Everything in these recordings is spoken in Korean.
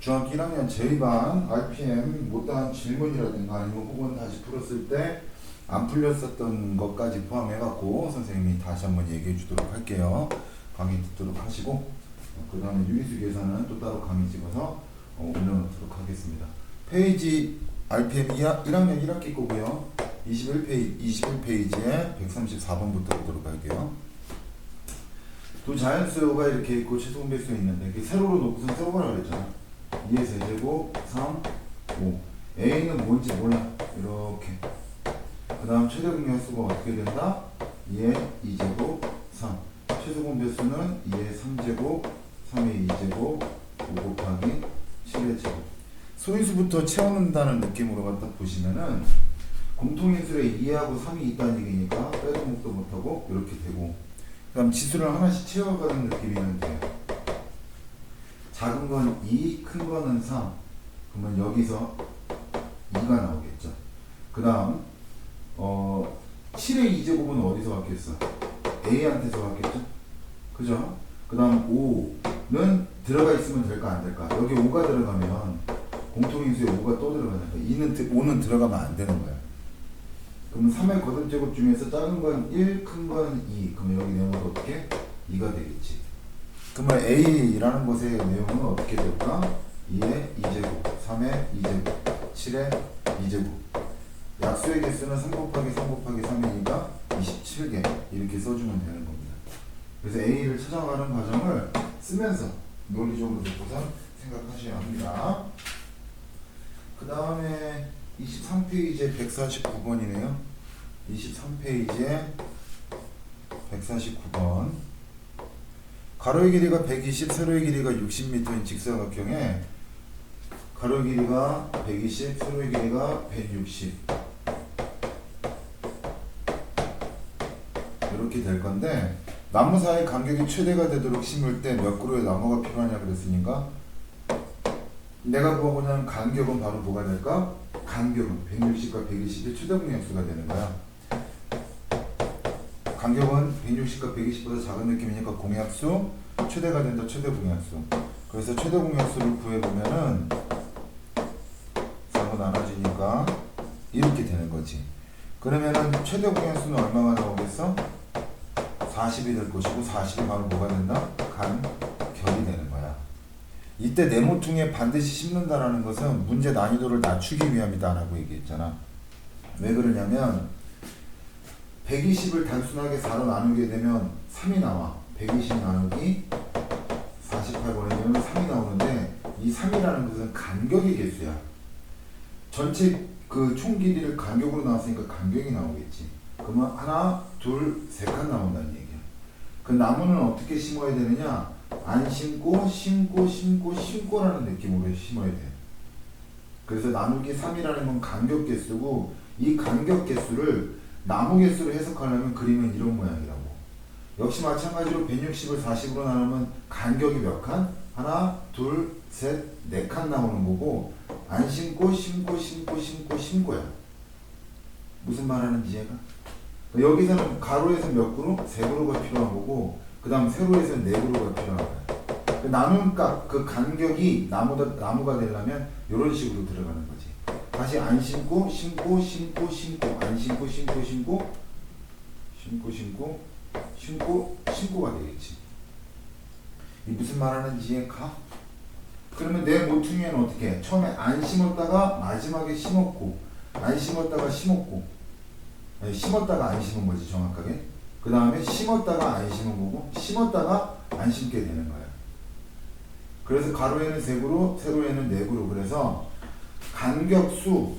중학교 1학년 제2반 RPM 못다한 질문이라든가 아니면 혹은 다시 풀었을 때 안 풀렸었던 것까지 포함해갖고 선생님이 다시 한번 얘기해 주도록 할게요. 강의 듣도록 하시고 그 다음에 유리수 계산은 또 따로 강의 찍어서 올려놓도록 하겠습니다. 페이지 RPM 1학년 1학기 거고요. 21페이지에 134번부터 보도록 할게요. 두 자연수가 이렇게 있고 최소 배수 있는데 이렇게 세로로 놓고선 세로가라고 그랬잖아. 2의 세제곱 3, 5. A는 뭔지 몰라. 이렇게. 그 다음 최대 공약수가 어떻게 된다? 2의 2제곱 3. 최소 공배수는 2의 3제곱 3의 2제곱 5 곱하기 7의 제곱. 소인수부터 채워놓는다는 느낌으로 갖다 보시면은 공통인수에 2하고 3이 있다는 얘기니까 빼도 목도 못하고 이렇게 되고, 그 다음 지수를 하나씩 채워가는 느낌이면 돼요. 작은 건 2, 큰 거는 3. 그러면 여기서 2가 나오겠죠. 그 다음 7의 2제곱은 어디서 왔겠어? A한테서 왔겠죠? 그죠? 그 다음 5는 들어가 있으면 될까 안 될까? 여기 5가 들어가면 공통인수에 5가 또 들어가는 거야. 5는 들어가면 안 되는 거야. 그러면 3의 거듭제곱 중에서 작은 건 1, 큰 건 2. 그러면 여기 내용은 어떻게? 2가 되겠지. 그러면 A라는 것의 내용은 어떻게 될까? 2의 2제곱, 3의 2제곱, 7의 2제곱. 약수의 개수는 3 곱하기 3 곱하기 3이니까 27개. 이렇게 써주면 되는 겁니다. 그래서 A를 찾아가는 과정을 쓰면서 논리적으로 듣고선 생각하셔야 합니다. 그 다음에 23페이지에 149번이네요. 23페이지에 149번. 가로의 길이가 120, 세로의 길이가 60m인 직사각형에 가로의 길이가 120, 세로의 길이가 160. 이렇게 될 건데, 나무 사이 간격이 최대가 되도록 심을 때 몇 그루의 나무가 필요하냐 그랬으니까 내가 구하고자 하는 간격은 바로 뭐가 될까? 간격은 160과 120의 최대 공약수가 되는 거야. 간격은 160과 120보다 작은 느낌이니까 공약수, 최대가 된다 최대 공약수. 그래서 최대 공약수를 구해보면은 4로 나눠지니까 이렇게 되는 거지. 그러면은 최대 공약수는 얼마가 나오겠어? 40이 될 것이고, 40이 바로 뭐가 된다? 간격이 되는 거야. 이때 네모퉁이에 반드시 심는다라는 것은 문제 난이도를 낮추기 위함이다 라고 얘기했잖아. 왜 그러냐면 120을 단순하게 4로 나누게 되면 3이 나와. 120 나누기 48번에 되면 3이 나오는데, 이 3이라는 것은 간격의 개수야. 전체 그 총 길이를 간격으로 나왔으니까 간격이 나오겠지. 그러면 하나, 둘, 세 칸 나온다는 얘기야. 그 나무는 어떻게 심어야 되느냐? 안 심고 심고 심고 심고라는 느낌으로 심어야 돼. 그래서 나누기 3이라는 건 간격 개수고, 이 간격 개수를 나무 개수로 해석하려면 그림은 이런 모양이라고. 역시 마찬가지로 160을 40으로 나누면 간격이 몇 칸? 하나, 둘, 셋, 네 칸 나오는 거고, 안 심고 심고 심고 심고 심고야. 무슨 말하는지 이해가? 여기서는 가로에서 몇 그루? 세 그루가 필요한 거고, 그 다음 세로에서는 네 그루가 필요한 거야. 그 나눈 값, 그 간격이 나무가 되려면 이런 식으로 들어가는 거지. 다시 안 심고 심고 심고 심고 안 심고 심고 심고 심고 심고 심고 심고가 되겠지. 이 무슨 말하는지 이해가? 그러면 내 모퉁이에는 어떻게 해? 처음에 안 심었다가 마지막에 심었고, 안 심었다가 심었고, 심었다가 안 심은 거지 정확하게. 그 다음에 심었다가 안 심은 거고, 심었다가 안 심게 되는 거야. 그래서 가로에는 세 그루, 세로에는 네 그루. 그래서 간격수,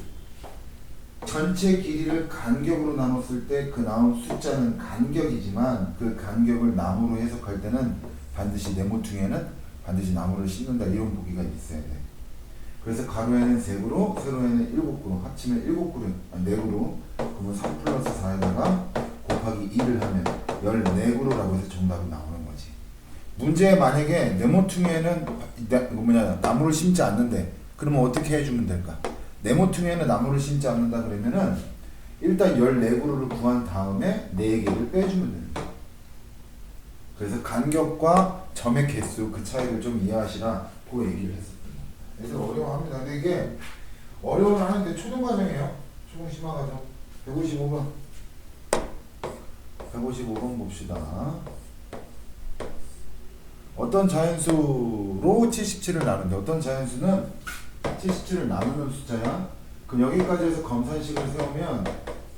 전체 길이를 간격으로 나눴을 때 그 나온 숫자는 간격이지만, 그 간격을 나무로 해석할 때는 반드시 네모퉁이에는 반드시 나무를 심는다, 이런 보기가 있어야 돼. 그래서 가로에는 세 그루, 세로에는 7그루, 합치면 7그루, 네 그루. 그러면 3 플러스 4에다가 곱하기 2를 하면 14그루라고 해서 정답이 나오는 거지. 문제에 만약에 네모퉁이에는 나무를 심지 않는데, 그러면 어떻게 해주면 될까? 네모퉁이에는 나무를 심지 않는다 그러면은 일단 14그루를 구한 다음에 4개를 빼주면 되는 거야. 그래서 간격과 점의 개수, 그 차이를 좀 이해하시라 그 얘기를 했었던 겁니다. 어려워합니다. 근데 이게 어려워는 하는데 초등과정이에요. 초중심화과정. 155번. 155번 봅시다. 어떤 자연수로 77을 나누는데 어떤 자연수는 77을 나누는 숫자야. 그럼 여기까지 해서 검산식을 세우면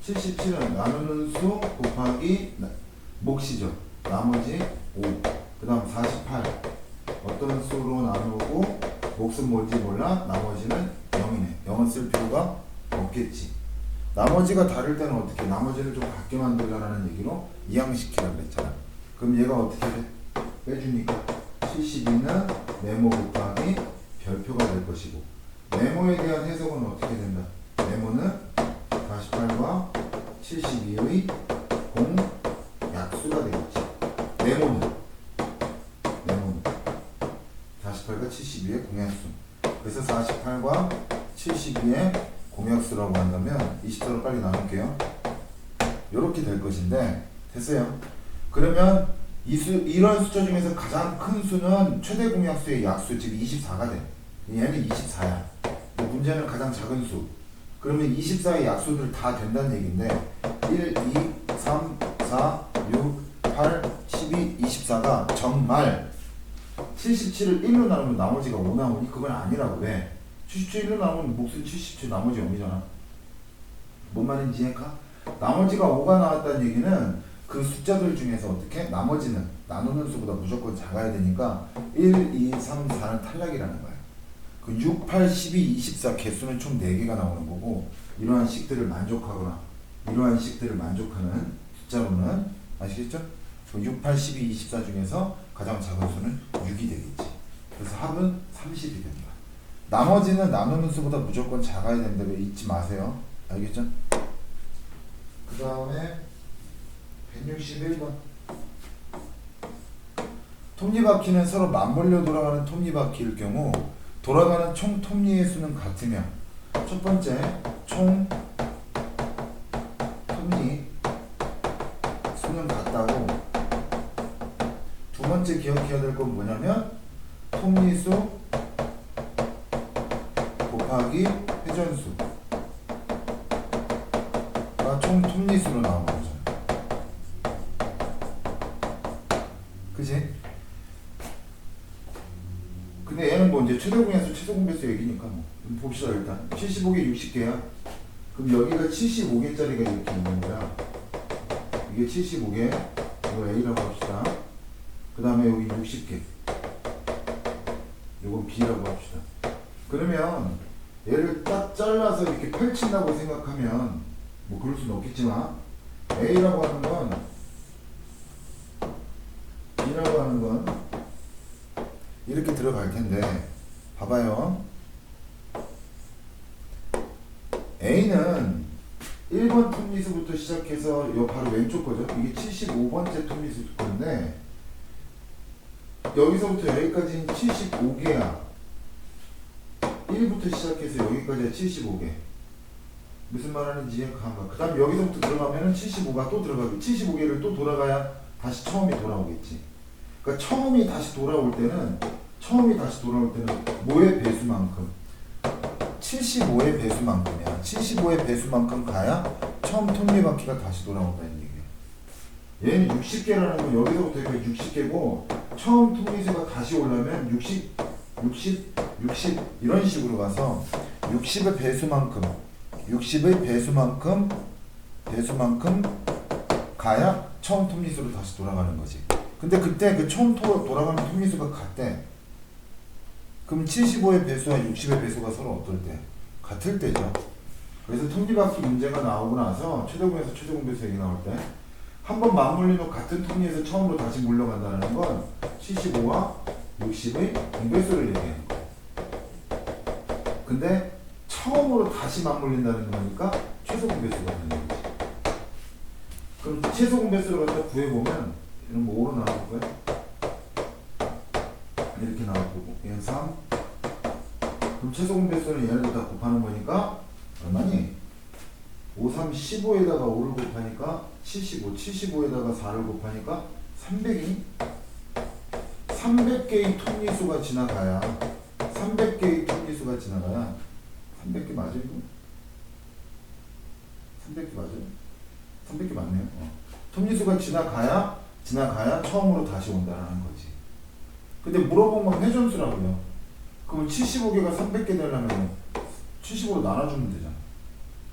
77은 나누는 수 곱하기 몫이죠. 나머지 5. 그 다음 48. 어떤 수로 나누고 몫은 뭔지 몰라. 나머지는 0이네. 0은 쓸 필요가 없겠지. 나머지가 다를 때는 어떻게? 나머지를 좀 같게 만들라는 얘기로 이항시키라고 그랬잖아. 그럼 얘가 어떻게 돼? 빼주니까 72는 네모 곱하기 별표가 될 것이고, 네모에 대한 해석은 어떻게 된다? 네모는 48과 72의 공약수가 되겠지. 네모는 48과 72의 공약수. 그래서 48과 72의 공약수라고 한다면 24로 빨리 나눌게요. 이렇게 될 것인데, 됐어요. 그러면 이런 숫자 중에서 가장 큰 수는 최대 공약수의 약수, 즉 24가 돼. 얘는 24야. 문제는 가장 작은 수. 그러면 24의 약수들 다 된다는 얘기인데 1, 2, 3, 4, 6, 8, 12, 24가 정말 77을 1로 나누면 나머지가 5 나오니 그건 아니라고. 왜? 77 1로 나누면 몫은 77 나머지 0이잖아. 뭔 말인지 이해가? 나머지가 5가 나왔다는 얘기는 그 숫자들 중에서 어떻게? 나머지는 나누는 수보다 무조건 작아야 되니까 1, 2, 3, 4는 탈락이라는 거야. 그 6, 8, 12, 24 개수는 총 4개가 나오는 거고, 이러한 식들을 만족하거나 이러한 식들을 만족하는 숫자로는, 아시겠죠? 그 6, 8, 12, 24 중에서 가장 작은 수는 6이 되겠지. 그래서 합은 30이 된다. 나머지는 나누는 수보다 무조건 작아야 된다고 잊지 마세요. 알겠죠? 그 다음에 161번. 톱니바퀴는 서로 맞물려 돌아가는 톱니바퀴일 경우 돌아가는 총 톱니의 수는 같으며, 첫 번째 총 톱니 수는 같다고. 두 번째 기억해야 될 건 뭐냐면 톱니 수 곱하기 회전수가 총 톱니 수로 나오는 거죠. 그치? 근데 얘는 뭐 이제 최대공약수, 최소공배수 얘기니까 뭐 봅시다. 일단 75개 60개야. 그럼 여기가 75개짜리가 이렇게 있는 거야. 이게 75개, 이거 A라고 합시다. 그 다음에 여기 60개, 이건 B라고 합시다. 그러면 얘를 딱 잘라서 이렇게 펼친다고 생각하면 뭐 그럴 수는 없겠지만, A라고 하는 건 B라고 하는 건 이렇게 들어갈 텐데, 봐봐요. A는 1번 톱니수부터 시작해서 요 바로 왼쪽 거죠. 이게 75번째 톱니수 건데, 여기서부터 여기까지는 75개야. 1부터 시작해서 여기까지가 75개. 무슨 말 하는지 이해가? 그 다음 여기서부터 들어가면은 75가 또 들어가고, 75개를 또 돌아가야 다시 처음이 돌아오겠지. 그러니까 처음이 다시 돌아올 때는 뭐의 배수만큼? 75의 배수만큼이야. 75의 배수만큼 가야 처음 톱니바퀴가 다시 돌아온다는 얘기야. 얘는 60개라는 건 여기서부터 여기까지 60개고, 처음 톱니수가 다시 오려면 60 이런 식으로 가서 60의 배수만큼 가야 처음 톱니수로 다시 돌아가는 거지. 근데 그때 그 처음 돌아가는 톱니수가 같대. 그럼 75의 배수와 60의 배수가 서로 어떨 때? 같을 때죠. 그래서 톱니바퀴 문제가 나오고 나서 최대공에서 최대공배수 얘기 나올 때 한번 맞물리면 같은 톱니에서 처음으로 다시 물러간다는 건 75와 60의 공배수를 얘기하는 거예요. 근데 처음으로 다시 맞물린다는 거니까 최소공배수가 되는 거지. 그럼 최소공배수를 갖다 구해보면 얘는 뭐 5로 나올 거야? 이렇게 나올 거고, 얘는 3. 그럼 최소공배수는 얘네들 다 곱하는 거니까 얼마니? 5, 3, 15에다가 5를 곱하니까 75, 75에다가 4를 곱하니까 300이니? 300개의 톱니수가 지나가야 톱니수가 지나가야 300개 맞아요 이거? 300개 맞아요? 300개 맞네요. 톱니수가 지나가야 처음으로 다시 온다는 거지. 근데 물어보면 회전수라고요. 그럼 75개가 300개 되려면 75로 나눠주면 되잖아.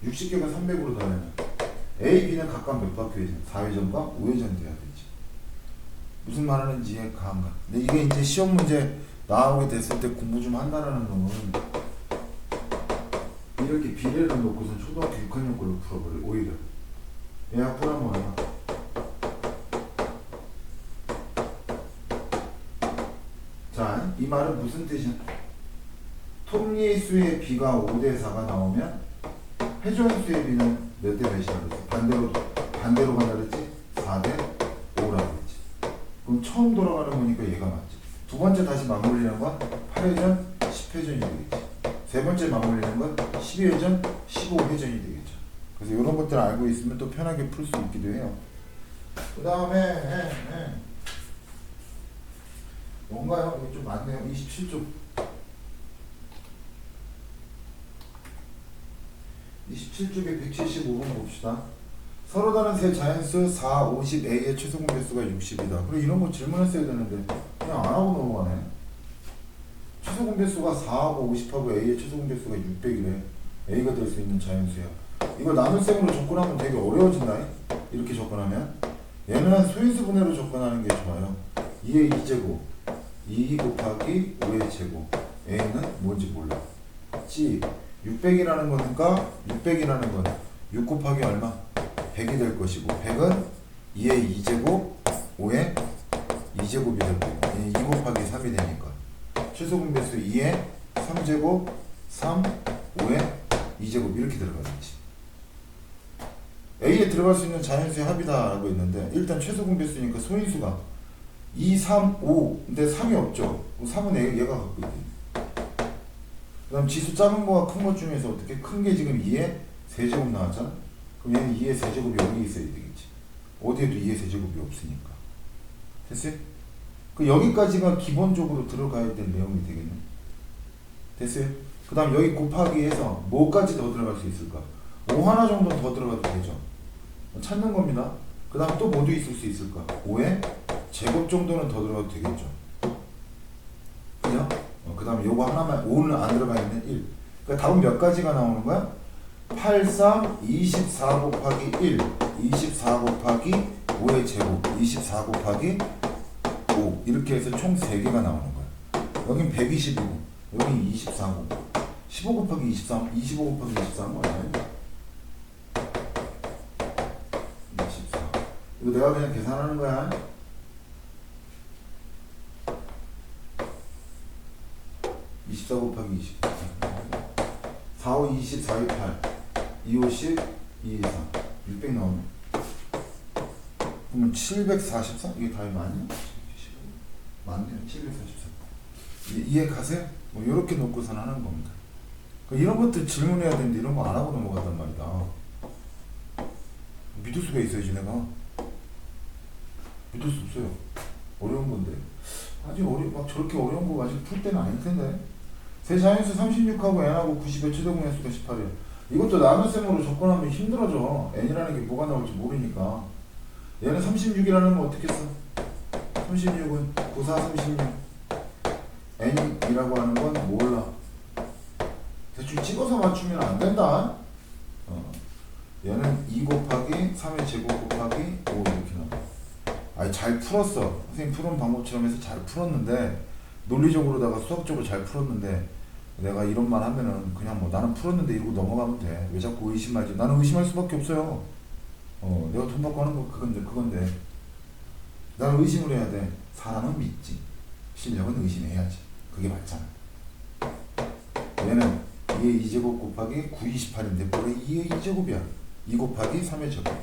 60개가 300으로 되려면 A, B는 각각 몇 바퀴 회전? 4회전과 5회전 돼야 되지. 무슨 말하는지 이해가 안 가. 근데 이게 이제 시험 문제 나오게 됐을 때 공부 좀 한다라는 놈은 이렇게 비례를 놓고선 초등학교 6학년 걸로 풀어버려. 오히려 얘가 풀어보면 얼마? 자, 이 말은 무슨 뜻이야? 톱니수의 B가 5대4가 나오면 회전수의 B는 몇 대 몇이라고 그랬지? 반대로 간다 그랬지? 4대5라고 그랬지. 그럼 처음 돌아가는 거니까 얘가 맞지. 두 번째 다시 맞물리는 건 8회전, 10회전이 되겠지. 세 번째 맞물리는 건 12회전, 15회전이 되겠죠. 그래서 이런 것들 알고 있으면 또 편하게 풀 수 있기도 해요. 그 다음에 뭔가요? 이거 좀 많네요. 27쪽. 27쪽에 175번 봅시다. 서로 다른 세 자연수 4, 50, A의 최소 공배수가 60이다. 그래 이런 거 질문했어야 되는데 그냥 안 하고 넘어가네. 최소 공배수가 4하고 50하고 A의 최소 공배수가 600이래. A가 될 수 있는 자연수야. 이거 나눗셈으로 접근하면 되게 어려워진다. 이렇게 접근하면 얘는 소인수 분해로 접근하는 게 좋아요. 2의 2제곱 2 곱하기 5의 제곱. A는 뭔지 몰라. C 600이라는 거니까 600이라는 건 6 곱하기 얼마? 100이 될 것이고 100은 2의 2제곱 5의 2제곱이 될 거고 2 곱하기 3이 되니까 최소 분배수 2의 3제곱 3 5의 2제곱 이렇게 들어가겠지. A에 들어갈 수 있는 자연수의 합이다 라고 했는데 일단 최소 분배수니까 소인수가 2, 3, 5 근데 3이 없죠. 3은 얘가 갖고 있대. 그 다음 지수 작은 거와 큰 것 중에서 어떻게 큰 게 지금 2의 세제곱 나왔잖아. 그럼 얘는 2의 세제곱이 여기 있어야 되겠지. 어디에도 2의 세제곱이 없으니까. 됐어요? 그 여기까지가 기본적으로 들어가야 될 내용이 되겠네. 됐어요? 그 다음 여기 곱하기 해서 뭐까지 더 들어갈 수 있을까? 5 하나 정도 더 들어가도 되죠. 찾는 겁니다. 그 다음 또 뭐도 있을 수 있을까? 5의 제곱 정도는 더 들어가도 되겠죠. 그죠? 그 다음에 요거 하나만 5는 안 들어가 있는 1. 그러니까 답은 몇 가지가 나오는 거야? 8, 3, 24 곱하기 1, 24 곱하기 5의 제곱, 24 곱하기 5 이렇게 해서 총 3개가 나오는 거야. 여긴 120이고 여긴 24고 15 곱하기 23, 25 곱하기 23은 얼마예요? 24. 이거 내가 그냥 계산하는 거야. 24 곱하기 20 4, 5, 20, 4, 2, 8 2, 5, 10, 2, 2, 3 600 나오네. 그러면 744? 이게 답이 맞냐? 맞네요. 744 이해 가세요? 뭐 이렇게 놓고선 하는 겁니다. 그러니까 이런 것들 질문해야 되는데 이런 거 안 하고 넘어갔단 말이다. 믿을 수가 있어야지 내가. 믿을 수 없어요. 어려운 건데 아직 막 저렇게 어려운 거 아직 풀 때는 아닐 텐데. 세 자연수 36하고 n하고 90의 최대 공약수가 18이에요. 이것도 나눗셈으로 접근하면 힘들어져. n이라는 게 뭐가 나올지 모르니까. 얘는 36이라는 거 어떻게 써? 36은 9, 4, 36 n이라고 하는 건 몰라. 대충 찍어서 맞추면 안 된다. 얘는 2 곱하기 3의 제곱 곱하기 5 이렇게 나와. 아니 잘 풀었어. 선생님 푸는 방법처럼 해서 잘 풀었는데 논리적으로다가 수학적으로 잘 풀었는데 내가 이런 말 하면은 그냥 뭐 나는 풀었는데 이러고 넘어가면 돼. 왜 자꾸 의심하지? 나는 의심할 수밖에 없어요. 내가 돈 받고 하는 거 그건데 나는 의심을 해야 돼. 사람은 믿지. 실력은 의심해야지. 그게 맞잖아. 얘는 2의 2제곱 곱하기 9, 28인데 원래 2의 2제곱이야. 2 곱하기 3의 제곱.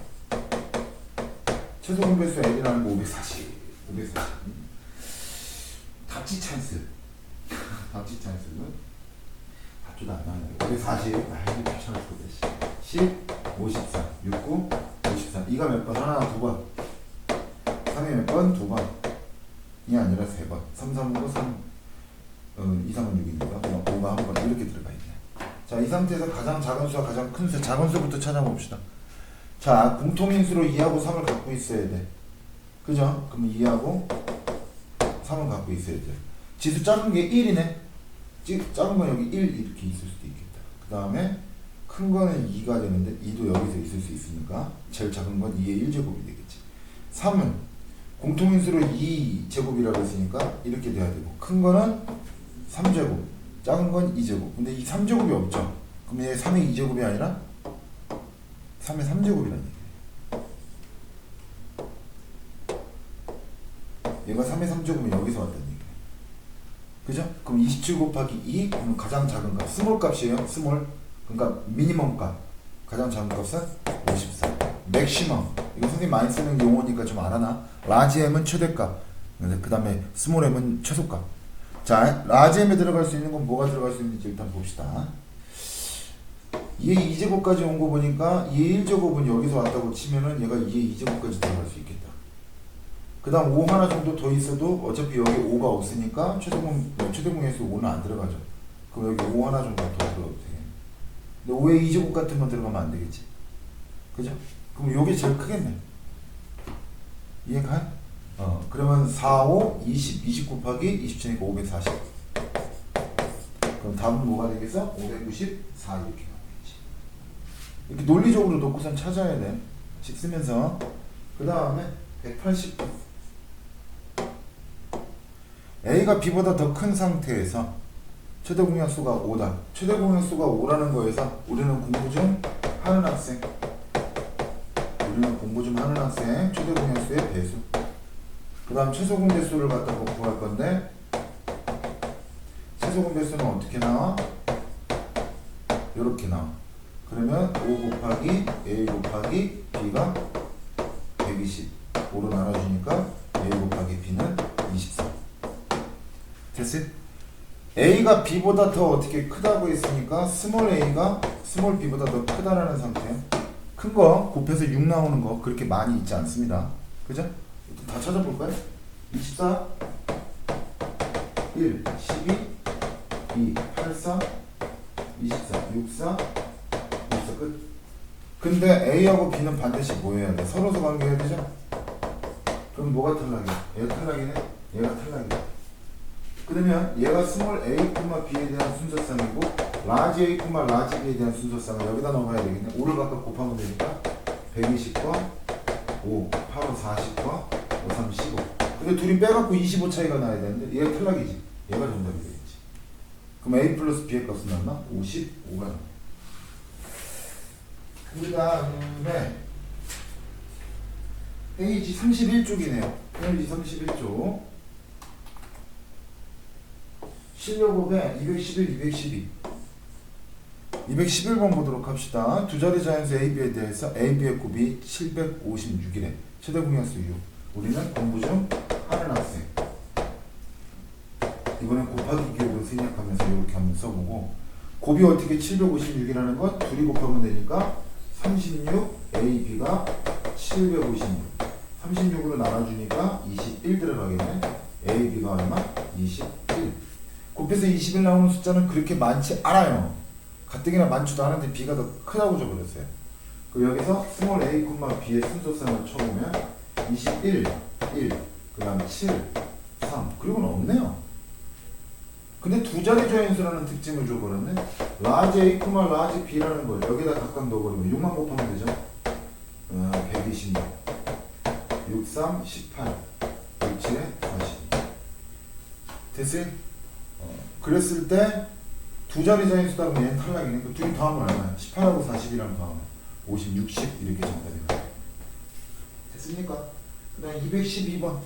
최소 공배수 L이라는 거 540. 540. 답지 찬스. 답지 찬스. 답지도 안 나와요. 540. 아이 귀찮아 죽겠다. 10, 54, 69, 54. 2가 몇 번? 하나, 두 번. 3이 몇 번? 두 번. 이 아니라 세 번. 3, 3, 5, 3. 2, 3은 6이니까. 5가 한 번. 이렇게 자, 이 상태에서 가장 작은 수와 가장 큰 수, 작은 수부터 찾아봅시다. 자, 공통인수로 2하고 3을 갖고 있어야 돼. 그죠? 그럼 2하고 3을 갖고 있어야 돼. 지수 작은 게 1이네. 작은 건 여기 1 이렇게 있을 수도 있겠다. 그 다음에 큰 거는 2가 되는데 2도 여기서 있을 수 있으니까 제일 작은 건 2의 1제곱이 되겠지. 3은 공통인수로 2제곱이라고 했으니까 이렇게 돼야 되고, 큰 거는 3제곱, 작은 건 2제곱. 근데 이 3제곱이 없죠. 그럼 얘 3의 2제곱이 아니라 3의 3제곱이라는 얘기예요. 얘가 3의 3제곱이면 여기서 왔다는 얘기예요. 그죠? 그럼 27 곱하기 2, 그럼 가장 작은 값, 스몰 값이에요. 스몰. 그러니까 미니멈 값. 가장 작은 값은 54. 맥시멈. 이거 선생님 많이 쓰는 용어니까 좀 알아나? 라지 M은 최대값. 그 다음에 스몰 M은 최소값. 자, 라지 M에 들어갈 수 있는 건 뭐가 들어갈 수 있는지 일단 봅시다. 2의 2제곱까지 온 거 보니까 2의 1제곱은 여기서 왔다고 치면은 얘가 2의 2제곱까지 들어갈 수 있겠다. 그 다음 5 하나 정도 더 있어도 어차피 여기 5가 없으니까 최대공약수 5는 안 들어가죠. 그럼 여기 5 하나 정도 더 들어가도 되겠네. 근데 5의 2제곱 같은 건 들어가면 안 되겠지. 그죠? 그럼 요게 제일 크겠네. 이해가? 그러면 4, 5, 20 곱하기 27이니까 540. 그럼 답은 뭐가 되겠어? 594 이렇게 나오겠지. 이렇게 논리적으로 놓고선 찾아야 돼. 식 쓰면서. 그 다음에 180. A가 B보다 더 큰 상태에서 최대 공약수가 5다. 최대 공약수가 5라는 거에서 우리는 공부 좀 하는 학생. 최대 공약수의 배수. 그 다음 최소 공배수를 갖다 구할 건데, 최소 공배수는 어떻게 나와? 이렇게 나와. 그러면 5 곱하기 A 곱하기 B가 120. 5로 나눠주니까 A 곱하기 B는 24. 됐어요? A가 B보다 더 어떻게 크다고 했으니까 스몰 A가 스몰 B보다 더 크다라는 상태. 큰 거 곱해서 6 나오는 거 그렇게 많이 있지 않습니다. 그죠? 다 찾아볼까요? 24 1 12 2 8 4 24 6 4 6 4 끝. 근데 A하고 B는 반드시 뭐 해야 돼? 서로서 관계해야 되죠? 그럼 뭐가 탈락이야? 얘가 탈락이네? 얘가 탈락이야. 그러면 얘가 스몰 A, B에 대한 순서쌍이고 라지 A, 라지 B에 대한 순서쌍을 여기다 넣어야 되겠네. 5를 각각 곱하면 되니까 120과 5, 8, 5, 40과 5, 3, 15. 근데 둘이 빼갖고 25 차이가 나야 되는데 얘가 탈락이지. 얘가 정답이 되겠지. 그럼 A 플러스 B의 값은 얼마? 55가 나와. 그 다음에 페이지 31쪽이네요. 페이지 31쪽. 실력업에 211, 212. 211번 보도록 합시다. 두 자리 자연수 AB에 대해서 AB의 곱이 756이래. 최대 공약수 6. 우리는 공부 중 하는 학생. 이번엔 곱하기 기호를 생략하면서 이렇게 한번 써보고, 곱이 어떻게 756이라는 건 둘이 곱하면 되니까 36 AB가 756. 36으로 나눠주니까 21 들어가겠네. AB가 얼마? 21. 곱해서 21 나오는 숫자는 그렇게 많지 않아요. 가뜩이나 많지도 않은데 B가 더 크다고 줘버렸어요. 그리고 여기서 스몰 A, B의 순서쌍을 쳐보면 21, 1, 그 다음 7, 3, 그리고는 없네요. 근데 두 자리 조인수라는 특징을 줘버렸네. 라지 A, 라지 B라는 걸 여기다 각각 넣어버리면 6만 곱하면 되죠. 126, 6, 3, 18, 6, 7에 40. 됐어요? 그랬을 때 두 자리 자인수다 보면 얘는 탈락이네. 그 둘이 더하면 얼마야? 18하고 40이랑 더하면 50, 60 이렇게 정답이 나와요. 됐습니까? 그 다음 212번.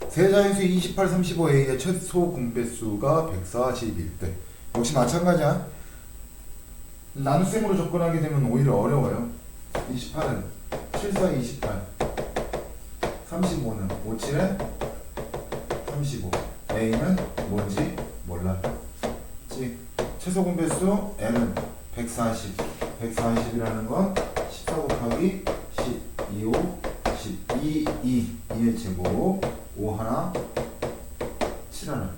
세 자인수 28, 35A의 최소 공배수가 141대. 역시 마찬가지야. 나눗셈으로 접근하게 되면 오히려 어려워요. 28은 7, 4, 28. 35는 5, 7에 35. A는 뭔지 몰라. 최소 공배수 N은 140. 140이라는 건 14 곱하기 10, 2, 5, 12, 2의 제곱, 5 하나, 7 하나.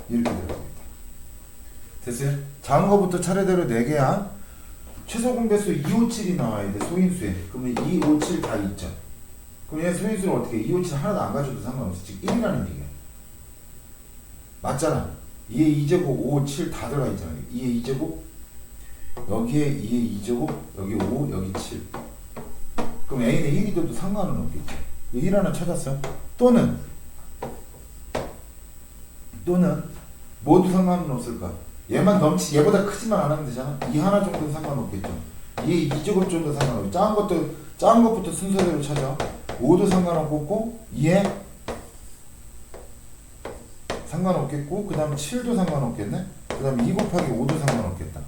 이렇게 들어가겠다. 됐어요? 작은 거부터 차례대로 4개야. 최소 공배수 257이 나와야 돼, 소인수에. 그러면 257 다 2점. 그럼 얘 소인수를 어떻게 해? 257 하나도 안 가져도 상관없어. 즉 1이라는 얘기야. 맞잖아. 2의 2제곱 5, 7 다 들어가 있잖아. 2의 2제곱 여기에 2의 2제곱 여기 5 여기 7. 그럼 A는 1이 돼도 상관은 없겠지. 1 하나 찾았어. 또는 모두 상관은 없을까? 얘만 얘보다 크지만 안 하면 되잖아. 2 하나 정도는 상관없겠죠. 2의 2제곱 정도 상관없고 작은 것부터 순서대로 찾아. 5도 상관없고 2에 상관없겠고 그 다음 7도 상관없겠네. 그 다음 2 곱하기 5도 상관없겠다.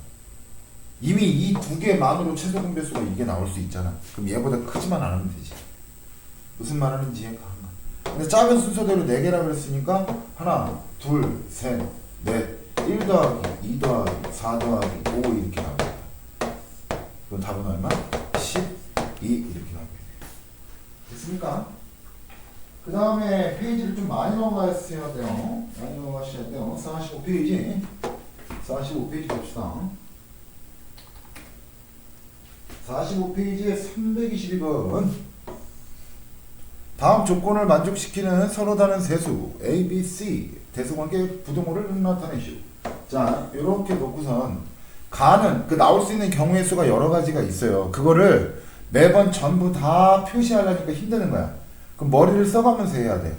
이미 이 두 개만으로 최소 공배수가 이게 나올 수 있잖아. 그럼 얘보다 크지만 안 하면 되지. 무슨 말하는지 이해가 안 가. 근데 작은 순서대로 4개라 그랬으니까 하나, 둘, 셋, 넷, 1 더하기 2 더하기 4 더하기 5 이렇게 나옵니다. 그럼 답은 얼마? 12 이렇게 나옵니다. 됐습니까? 그 다음에 페이지를 좀 많이 넘어가셔야 돼요. 많이 넘어가셔야 돼요. 45페이지. 45페이지 봅시다. 45페이지에 322번. 다음 조건을 만족시키는 서로 다른 세수 A, B, C 대수관계 부등호를 나타내시오. 자, 이렇게 놓고선 가는 나올 수 있는 경우의 수가 여러 가지가 있어요. 그거를 매번 전부 다 표시하려니까 힘드는 거야. 그럼 머리를 써가면서 해야 돼.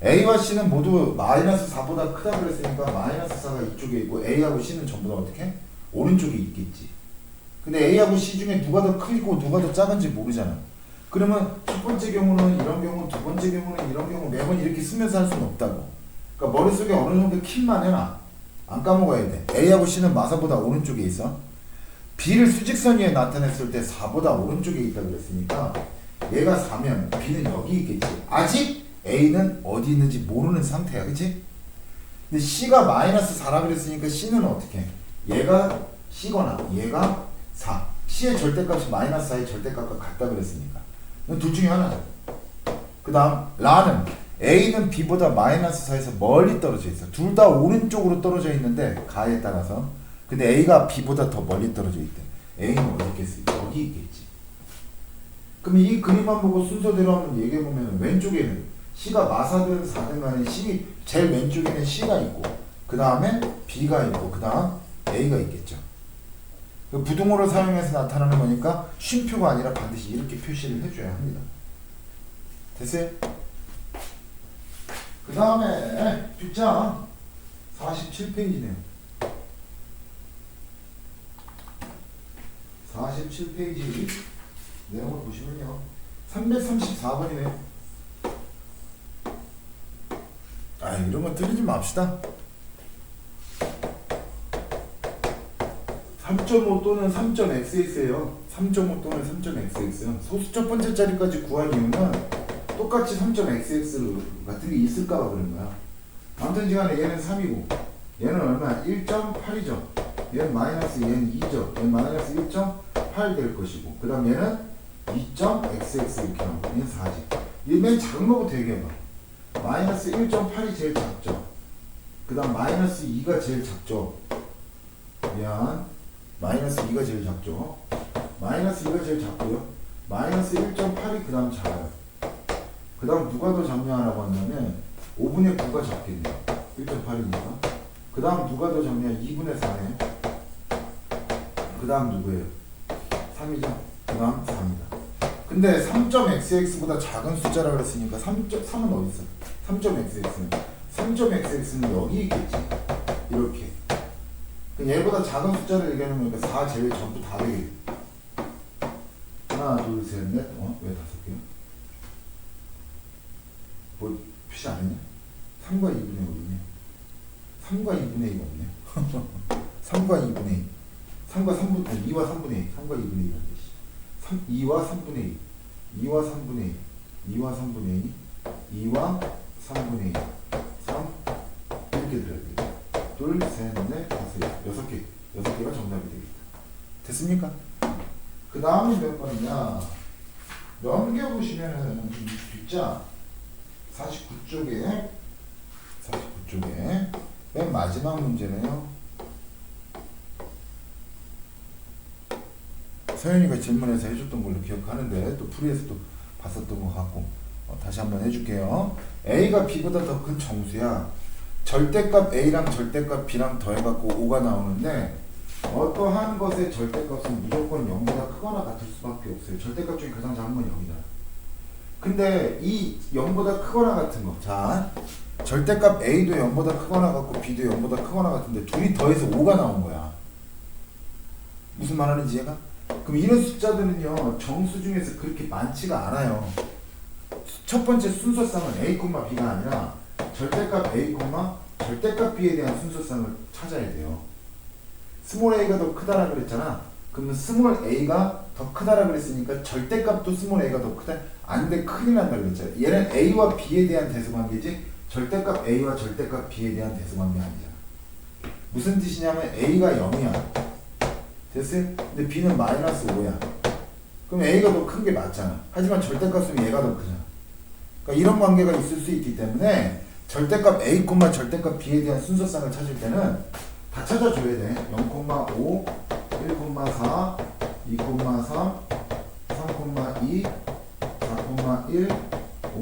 A와 C는 모두 마이너스 4보다 크다 그랬으니까 마이너스 4가 이쪽에 있고 A하고 C는 전부 다 어떻게? 오른쪽에 있겠지. 근데 A하고 C 중에 누가 더 크고 누가 더 작은지 모르잖아. 그러면 첫 번째 경우는 이런 경우, 두 번째 경우는 이런 경우 매번 이렇게 쓰면서 할 수는 없다고. 그러니까 머릿속에 어느 정도 킴만 해놔. 안 까먹어야 돼. A하고 C는 마사보다 오른쪽에 있어. B를 수직선 위에 나타냈을 때 4보다 오른쪽에 있다 그랬으니까 얘가 4면 B는 여기 있겠지. 아직 A는 어디 있는지 모르는 상태야. 그치? 근데 C가 마이너스 4라 그랬으니까 C는 어떻게 해? 얘가 C거나 얘가 4. C의 절대값이 마이너스 4의 절대값과 같다 그랬으니까 둘 중에 하나죠. 그 다음 라는 A는 B보다 마이너스 4에서 멀리 떨어져 있어. 둘 다 오른쪽으로 떨어져 있는데 가에 따라서. 근데 A가 B보다 더 멀리 떨어져 있대. A는 어디 있겠어? 여기 있겠지. 그럼 이 그림만 보고 순서대로 한번 얘기해보면 왼쪽에는 C가 마사든 4든 간에 C 제일 왼쪽에는 C가 있고 그 다음에 B가 있고 그 다음 A가 있겠죠. 부등호를 사용해서 나타나는 거니까 쉼표가 아니라 반드시 이렇게 표시를 해줘야 합니다. 됐어요? 그 다음에 뒷장 47페이지네요. 47페이지 내용을 보시면요. 334번이네요. 이런 거 틀리지 맙시다. 3.5 또는 3.xx예요. 3.5 또는 3.xx. 소수 첫 번째 자리까지 구할 이유는 똑같이 3.xx 같은 게 있을까봐 그런 거야. 아무튼 시간에 얘는 3이고 얘는 얼마야? 1.8이죠. 얘는 마이너스 얘는 2죠. 얘는 마이너스 1.8 될 것이고 그 다음 얘는 2.xx 이렇게 나오고 얘는 4지. 얘 맨 작은 거부터 얘기해봐. 마이너스 1.8이 제일 작죠. 그 다음 마이너스 2가 제일 작죠. 미안. 마이너스 2가 제일 작죠. 마이너스 2가 제일 작고요. 마이너스 1.8이 그 다음 작아요. 그 다음 누가 더 작냐라고 한다면 5분의 9가 작겠네요. 1.8이니까. 그 다음 누가 더 작냐? 2분의 4네. 그 다음 누구예요? 3이죠. 그 다음 4입니다. 근데 3.xx보다 작은 숫자라 그랬으니까 3은 어디 있어? 3.xx는 3.xx는 여기 있겠지. 이렇게. 얘보다 작은 숫자를 얘기하는 거니까 4 제외 전부 다 되겠지. 하나, 둘, 셋, 넷. 왜 5개요? 뭐 표시 안 했냐? 3과 2분의 5이네. 3과 2분의 2가 없네요. 3과 2분의 2. 3과 3분의 2와 3분의 2. 3과 2분의 2라는 뜻이. 2와 3분의 2. 2와 3분의 2. 2와 3분의 2. 2와 3분의 2. 3. 이렇게 들어야 돼요. 둘, 셋, 넷, 다섯, 6개. 6개가 정답이 되겠다. 됐습니까? 그 다음이 몇 번이냐? 넘겨보시면은 뒷자 49쪽에 맨 마지막 문제네요. 서현이가 질문해서 해줬던 걸로 기억하는데 또 풀이에서 또 봤었던 것 같고 다시 한번 해줄게요. A가 B보다 더 큰 정수야. 절대값 A랑 절대값 B랑 더해갖고 5가 나오는데 어떠한 것의 절대값은 무조건 0보다 크거나 같을 수밖에 없어요. 절대값 중에 가장 작은 건 0이다. 근데 이 0보다 크거나 같은 거, 자 절대값 A도 0보다 크거나 같고 B도 0보다 크거나 같은데 둘이 더해서 5가 나온 거야. 무슨 말하는지 이해가? 그럼 이런 숫자들은요 정수 중에서 그렇게 많지가 않아요. 첫 번째 순서쌍은 A, B가 아니라 절대값 A, 절대값 B에 대한 순서쌍을 찾아야 돼요. 스몰 a가 더 크다라 그랬잖아. 그러면 스몰 a가 더 크다라 그랬으니까 절대값도 스몰 a가 더 크다. 안돼, 큰일 난다 그랬잖아. 얘는 a와 b에 대한 대수관계지 절대값 a와 절대값 b에 대한 대수관계 아니잖아. 무슨 뜻이냐면 a가 0이야. 됐어요? 근데 b는 마이너스 5야. 그럼 a가 더 큰 게 맞잖아. 하지만 절대값은 얘가 더 크잖아. 그러니까 이런 관계가 있을 수 있기 때문에 절대값 a, 절대값 b에 대한 순서쌍을 찾을 때는 다 찾아줘야 돼. 0,5, 1,4, 2,3, 3,2, 4,1,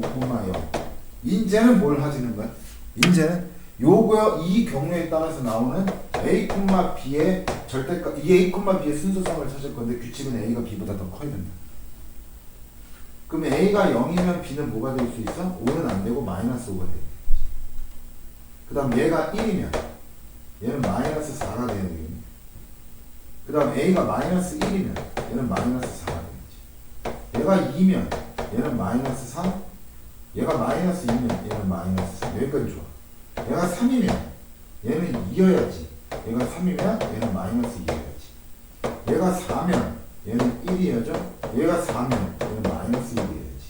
5,0. 인제는 뭘 하시는 거야? 인제는 요거요, 이 경로에 따라서 나오는 A, B의 절대값, 이 A, B의 순서쌍을 찾을 건데 규칙은 A가 B보다 더 커야 된다. 그럼 A가 0이면 B는 뭐가 될 수 있어? 5는 안 되고 마이너스 5가 돼. 그 다음 얘가 1이면 얘는 마이너스 4가 돼야 되겠네. 그 다음 A가 마이너스 1이면 얘는 마이너스 4가 되겠지. 얘가 2면 얘는 마이너스 3, 얘가 마이너스 2면 얘는 마이너스 3. 여기까지 좋아. 얘가 3이면 얘는 2여야지. 얘가 3이면 얘는 마이너스 2여야지. 얘가 4면 얘는 1이어져. 얘가 4면 얘는 마이너스 1이어야지.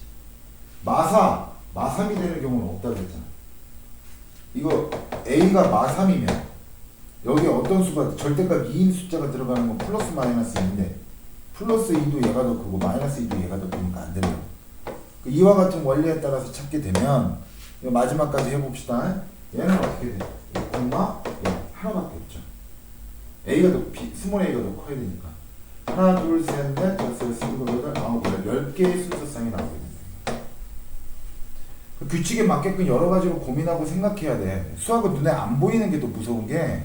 마3이 되는 경우는 없다 그랬잖아. 이거 A가 마3이면 여기 어떤 수가 절대값 2인 숫자가 들어가는 건 플러스 마이너스 2인데 플러스 2도 얘가 더 크고 마이너스 2도 얘가 더 크니까 안 된다. 이와 같은 원리에 따라서 찾게 되면 이거 마지막까지 해봅시다. 얘는 어떻게 돼? 0, 하나밖에 없죠. A가 더 스몰 A가 더 커야 되니까 하나, 둘, 셋, 넷, 다섯, 여섯, 일곱, 여덟, 아홉, 10개의 순서쌍이 나오게 된다. 그 규칙에 맞게끔 여러 가지로 고민하고 생각해야 돼. 수학은 눈에 안 보이는 게 더 무서운 게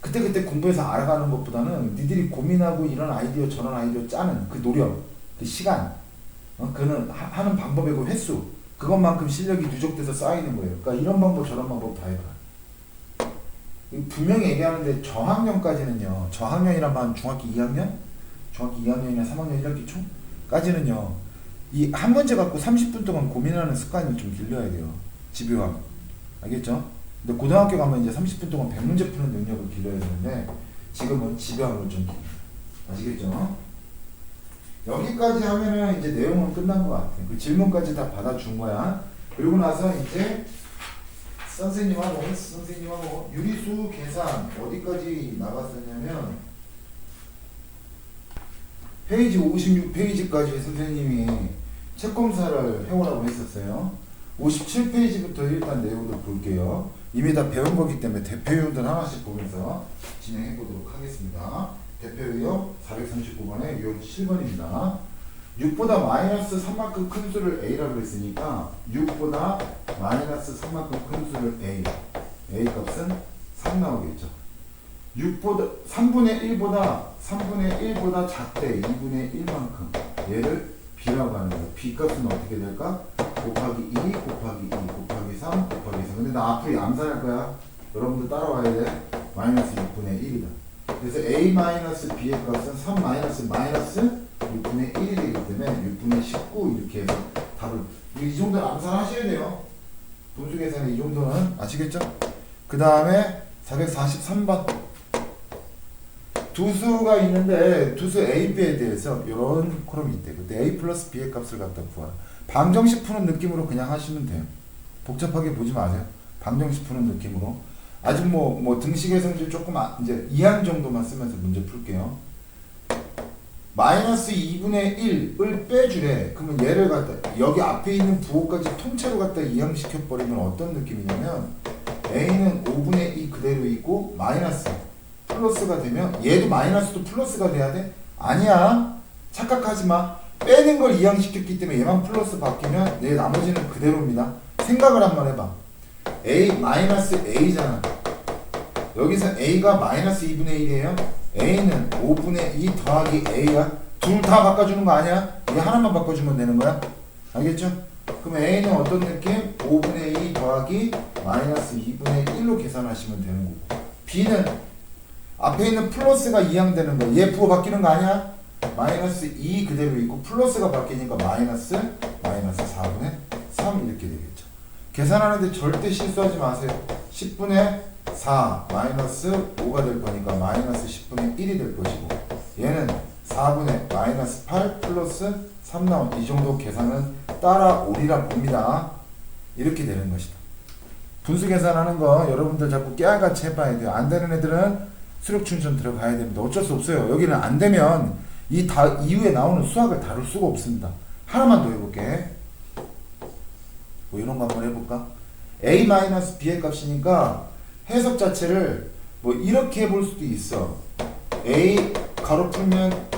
그때 공부해서 알아가는 것보다는 니들이 고민하고 이런 아이디어 저런 아이디어 짜는 그 노력, 그 시간, 그는 하는 방법이고 횟수, 그것만큼 실력이 누적돼서 쌓이는 거예요. 그러니까 이런 방법 저런 방법 다 해봐라. 분명히 얘기하는데 저학년까지는요, 저학년이란 말은 중학교 2학년? 중학교 2학년이나 3학년 1학기 초까지는요 이 한 문제 갖고 30분 동안 고민하는 습관이 좀 길러야 돼요. 집요하고. 알겠죠? 근데 고등학교 가면 이제 30분 동안 100문제 푸는 능력을 길러야 되는데 지금은 집요함을 좀 길러요. 아시겠죠? 여기까지 하면은 이제 내용은 끝난 것 같아요. 그 질문까지 다 받아준 거야. 그리고 나서 이제 선생님하고 유리수 계산 어디까지 나갔었냐면 페이지 56페이지까지 선생님이 책 검사를 해오라고 했었어요. 57페이지부터 일단 내용을 볼게요. 이미 다 배운 거기 때문에 대표 유형들 하나씩 보면서 진행해 보도록 하겠습니다. 대표 유형 439번에 유형 7번입니다. 6보다 마이너스 3만큼 큰 수를 A라고 했으니까 6보다 마이너스 3만큼 큰 수를 A 값은 3 나오겠죠. 3분의 1보다 작대 2분의 1만큼 얘를 B라고 하는 거예요. B 값은 어떻게 될까? 곱하기 2 곱하기 2 곱하기 3 곱하기 3. 근데 나 앞으로 암산할 거야. 여러분들 따라와야 돼. 마이너스 6분의 1이다. 그래서 A 마이너스 B의 값은 3 마이너스 6분의 1이 되기 때문에 6분의 19 이렇게 해서 답을 이 정도는 암산하셔야 돼요. 분수 계산의 이 정도는 아시겠죠? 그 다음에 443번 두 수가 있는데 두 수 A, B에 대해서 이런 콜럼이 있대. 그때 A 플러스 B의 값을 갖다 구하라. 방정식 푸는 느낌으로 그냥 하시면 돼요. 복잡하게 보지 마세요. 방정식 푸는 느낌으로. 아직 뭐 등식의 성질 조금 이제 2항 정도만 쓰면서 문제 풀게요. 마이너스 2분의 1을 빼주래. 그러면 얘를 갖다 여기 앞에 있는 부호까지 통째로 갖다 이항시켜버리면 어떤 느낌이냐면 A는 5분의 2 그대로 있고 마이너스 플러스가 되면 얘도 마이너스도 플러스가 돼야 돼? 아니야. 착각하지 마. 빼는 걸 이항시켰기 때문에 얘만 플러스 바뀌면 얘 나머지는 그대로입니다. 생각을 한번 해봐. a 마이너스 a잖아. 여기서 a가 마이너스 2분의 1이에요. a는 5분의 2 더하기 a야. 둘 다 바꿔주는 거 아니야? 얘 하나만 바꿔주면 되는 거야. 알겠죠? 그럼 a는 어떤 느낌? 5분의 2 더하기 마이너스 2분의 1로 계산하시면 되는 거고, b는 앞에 있는 플러스가 이항되는 거. 얘 부호 바뀌는 거 아니야? 마이너스 2 그대로 있고 플러스가 바뀌니까 마이너스 4분의 3 이렇게 되겠죠. 계산하는데 절대 실수하지 마세요. 10분의 4 마이너스 5가 될 거니까 마이너스 10분의 1이 될 것이고, 얘는 4분의 마이너스 8 플러스 3 나온 이 정도 계산은 따라오리라 봅니다. 이렇게 되는 것이다. 분수 계산하는 거 여러분들 자꾸 깨알같이 해봐야 돼요. 안 되는 애들은 수력 충전 들어가야 됩니다. 어쩔 수 없어요. 여기는 안 되면 이후에 나오는 수학을 다룰 수가 없습니다. 하나만 더 해볼게. 뭐 이런 거 한번 해볼까? a-b의 값이니까 해석 자체를 뭐 이렇게 해볼 수도 있어. a 가로 풀면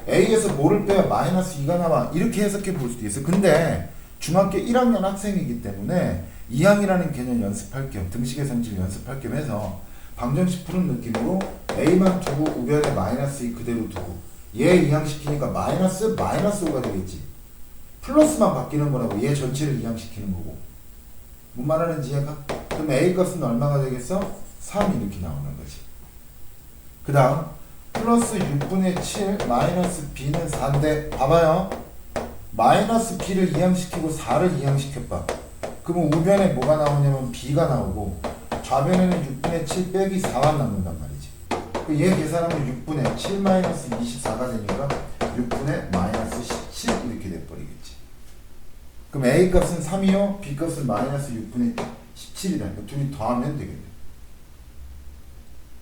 a에서 뭐를 빼야 마이너스 2가 나와. 이렇게 해석해 볼 수도 있어. 근데 중학교 1학년 학생이기 때문에 이항이라는 개념 연습할 겸, 등식의 성질 연습할 겸 해서 방정식 푸는 느낌으로 a만 두고 우변에 마이너스 2 그대로 두고 얘 이항시키니까 마이너스 5가 되겠지. 플러스만 바뀌는 거라고. 얘 전체를 이항시키는 거고. 뭔 말하는지 이해가? 그럼 a 값은 얼마가 되겠어? 3 이렇게 나오는 거지. 그 다음 플러스 6분의 7 마이너스 b는 4인데 봐봐요. 마이너스 b를 이항시키고 4를 이항시켜봐. 그러면 우변에 뭐가 나오냐면 b가 나오고 좌변에는 6분의 7 빼기 4만 남는단 말이지. 얘 계산하면 6분의 7 마이너스 24가 되니까 6분의 마이너스 17 이렇게 돼버리겠지. 그럼 a 값은 3이요, b 값은 마이너스 6분의 17이다. 둘이 더하면 되겠네.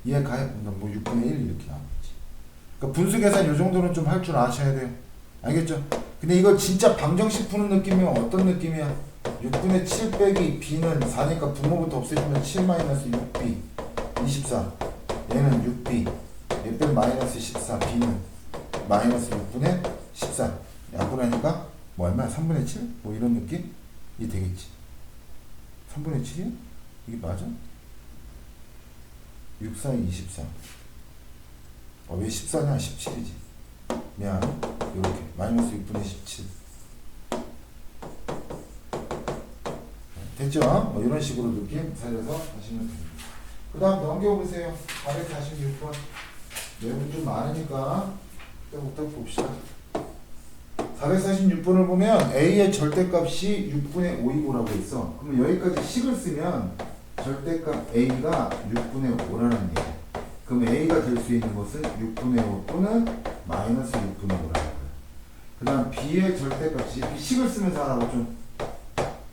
이해가요? 뭐 6분의 1 이렇게 나오겠지. 그러니까 분수 계산 이 정도는 좀 할 줄 아셔야 돼요. 알겠죠? 근데 이거 진짜 방정식 푸는 느낌이면 어떤 느낌이야? 6분의 7 빼기 b는 4니까 분모부터 없애주면 7 마이너스 6b 24. 얘는 6b, 얘 빼면 마이너스 14, b는 마이너스 6분의 14. 약분하니까 뭐 얼마야? 3분의 7? 뭐 이런 느낌이 되겠지. 3분의 7이야? 이게 맞아? 6, 4, 24. 왜 14냐? 17이지. 미안. 이렇게 마이너스 6분의 17. 됐죠? 뭐 이런 식으로 느낌 살려서 하시면 됩니다. 그 다음 넘겨보세요. 446번. 내용이 좀 많으니까 그때부터 봅시다. 446번을 보면 a의 절대값이 6분의 5이고라고 있어. 그러면 여기까지 식을 쓰면 절대값 a가 6분의 5라는 얘기야. 그럼 a가 될 수 있는 것은 6분의 5 또는 마이너스 6분의 5라는 거야. 그 다음 b의 절대값이 식을 쓰면서 하라고 좀.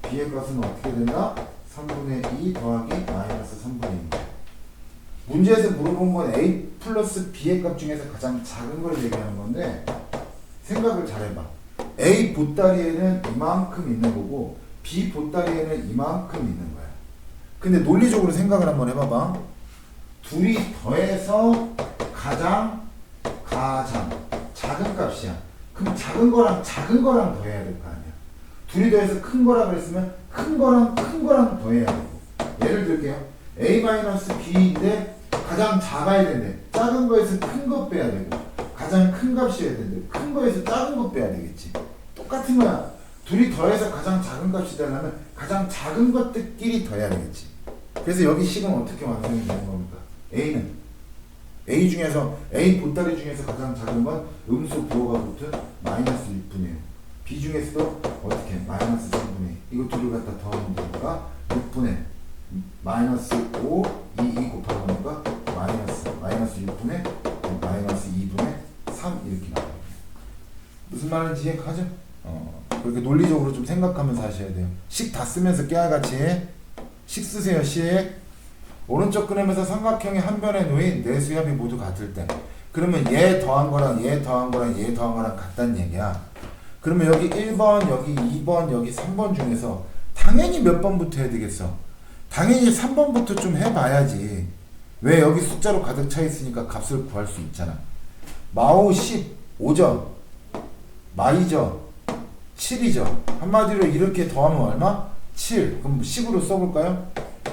b의 값은 어떻게 된다? 3분의 2 더하기 마이너스 3분의 2입니다. 문제에서 물어본 건 a 플러스 b의 값 중에서 가장 작은 걸 얘기하는 건데 생각을 잘 해봐. a 보따리에는 이만큼 있는 거고 b 보따리에는 이만큼 있는 거야. 근데 논리적으로 생각을 한번 해봐봐. 둘이 더해서 가장 작은 값이야. 그럼 작은 거랑 더해야 될 거 아니야. 둘이 더해서 큰 거라 그랬으면 큰 거랑 더해야 되고. 예를 들게요. a-b인데 가장 작아야 되는데 작은 거에서 큰 거 빼야 되고 가장 큰 값이어야 되는데 큰 거에서 작은 거 빼야 되겠지. 똑같은 거야. 둘이 더해서 가장 작은 값이 되려면 가장 작은 것들끼리 더해야 되겠지. 그래서 여기 식은 어떻게 완성이 되는 겁니까? a는 a 중에서 a 보따리 중에서 가장 작은 건 음수 부호가 붙은 마이너스 6분의 1. b 중에서도 어떻게 마이너스 3분의 2. 이거 둘을 갖다 더하면 되니까 6분의 마이너스 5 2 곱하니까 마이너스 6분의 마이너스 2분의 3 이렇게 나와요. 무슨 말인지 이해가죠? 그렇게 논리적으로 좀 생각하면서 하셔야 돼요. 식 다 쓰면서 깨알같이 식 쓰세요. 식. 오른쪽 그림에서 삼각형의 한 변에 놓인 네 수압이 모두 같을 때 그러면 얘 더한 거랑 얘 더한 거랑 얘 더한 거랑 같다는 얘기야. 그러면 여기 1번, 여기 2번, 여기 3번 중에서 당연히 몇 번부터 해야 되겠어? 당연히 3번부터 좀 해봐야지. 왜? 여기 숫자로 가득 차 있으니까 값을 구할 수 있잖아. 마오 15죠. 마이죠. 7이죠. 한마디로 이렇게 더하면 얼마? 7. 그럼 10으로 써볼까요?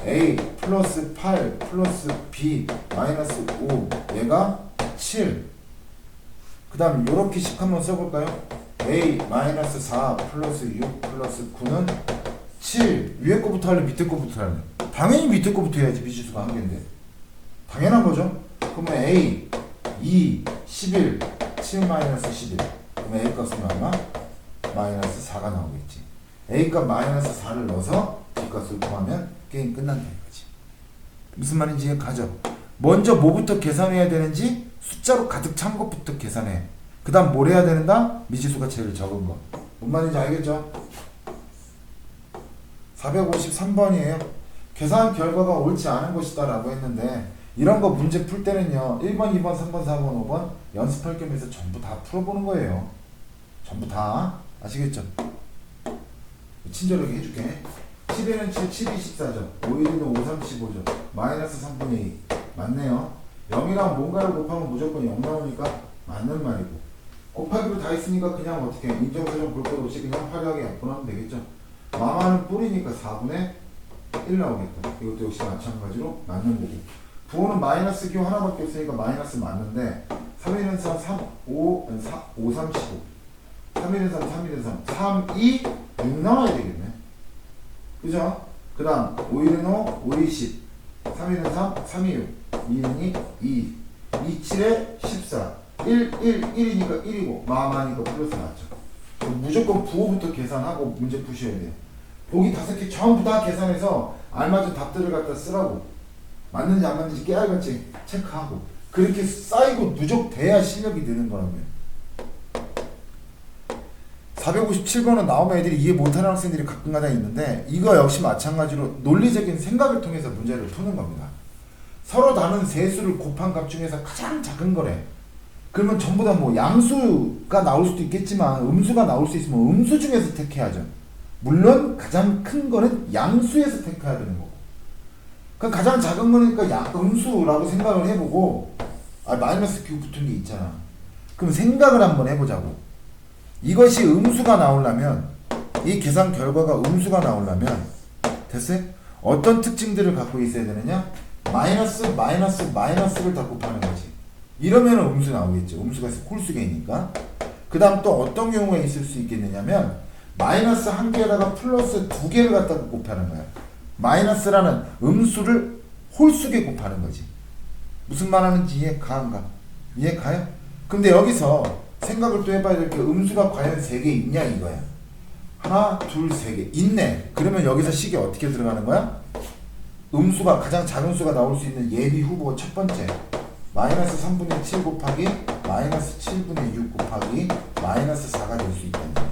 A 플러스 8 플러스 B 마이너스 5 얘가 7. 그 다음 요렇게 식 한번 써볼까요? A 마이너스 4 플러스 6 플러스 9는 7. 위에 거부터 할래? 밑에 거부터 할래? 당연히 밑에 거부터 해야지. 미지수가 한 개인데 당연한 거죠. 그러면 A 2 11 7 마이너스 11 그러면 A 값은 얼마? 마이너스 4가 나오겠지. A 값 마이너스 4를 넣어서 B 값을 구하면 게임 끝난다는 거지. 무슨 말인지 가죠. 먼저 뭐부터 계산해야 되는지 숫자로 가득 찬 것부터 계산해. 그 다음 뭘 해야 되는다? 미지수가 제일 적은 거. 뭔 말인지 알겠죠? 453번이에요. 계산 결과가 옳지 않은 것이다 라고 했는데 이런 거 문제 풀 때는요 1번, 2번, 3번, 4번, 5번 연습할 겸해서 전부 다 풀어보는 거예요. 전부 다. 아시겠죠? 친절하게 해줄게. 7에는 7, 7이 14죠. 5일은 5, 3, 15죠. 마이너스 3분의 2. 맞네요. 0이랑 뭔가를 곱하면 무조건 0 나오니까 맞는 말이고. 곱하기로 다 있으니까 그냥 어떻게 인정사정 볼 것 없이 그냥 화려하게 보내면 되겠죠. 마마는 뿌리니까 4분의 1 나오겠다. 이것도 역시 마찬가지로 맞는 거고. 부호는 마이너스 교 하나밖에 없으니까 마이너스 맞는데 3일은 3, 3, 5, 4, 5, 3, 15 3일은 3, 3일은 3 3, 2, 6 나와야 되겠네. 그죠? 그 다음 5일은 5, 5일 10 3일은 3, 3이 6 2일은 2, 2 2, 7에 14 1, 1, 1이니까 1이고 마마니까 플러스 맞죠. 무조건 부호부터 계산하고 문제 푸셔야 돼요. 보기 5개 전부 다 계산해서 알맞은 답들을 갖다 쓰라고. 맞는지 안 맞는지 깨알같이 체크하고 그렇게 쌓이고 누적돼야 실력이 느는 거라고요. 457번은 나오면 애들이 이해 못하는 학생들이 가끔가다 있는데 이거 역시 마찬가지로 논리적인 생각을 통해서 문제를 푸는 겁니다. 서로 다른 세수를 곱한 값 중에서 가장 작은 거래. 그러면 전부 다 뭐 양수가 나올 수도 있겠지만 음수가 나올 수 있으면 음수 중에서 택해야죠. 물론 가장 큰 거는 양수에서 택해야 되는 거고. 그러니까 가장 작은 거니까 음수라고 생각을 해보고 마이너스 q 붙은 게 있잖아. 그럼 생각을 한번 해보자고. 이것이 음수가 나오려면 이 계산 결과가 음수가 나오려면 됐어요? 어떤 특징들을 갖고 있어야 되느냐? 마이너스를 다 곱하는 거지. 이러면 음수 나오겠죠. 음수가 홀수계니까. 그 다음 또 어떤 경우가 있을 수 있겠느냐면 마이너스 한 개에다가 플러스 두 개를 갖다가 곱하는 거야. 마이너스라는 음수를 홀수계 곱하는 거지. 무슨 말 하는지 이해 가는가? 이해 가요? 근데 여기서 생각을 또 해봐야 될 게 음수가 과연 3개 있냐 이거야. 하나, 둘, 3개 있네. 그러면 여기서 식이 어떻게 들어가는 거야? 음수가 가장 작은 수가 나올 수 있는 예비 후보 첫 번째 마이너스 3분의 7 곱하기 마이너스 7분의 6 곱하기 마이너스 4가 될 수 있다는 거야.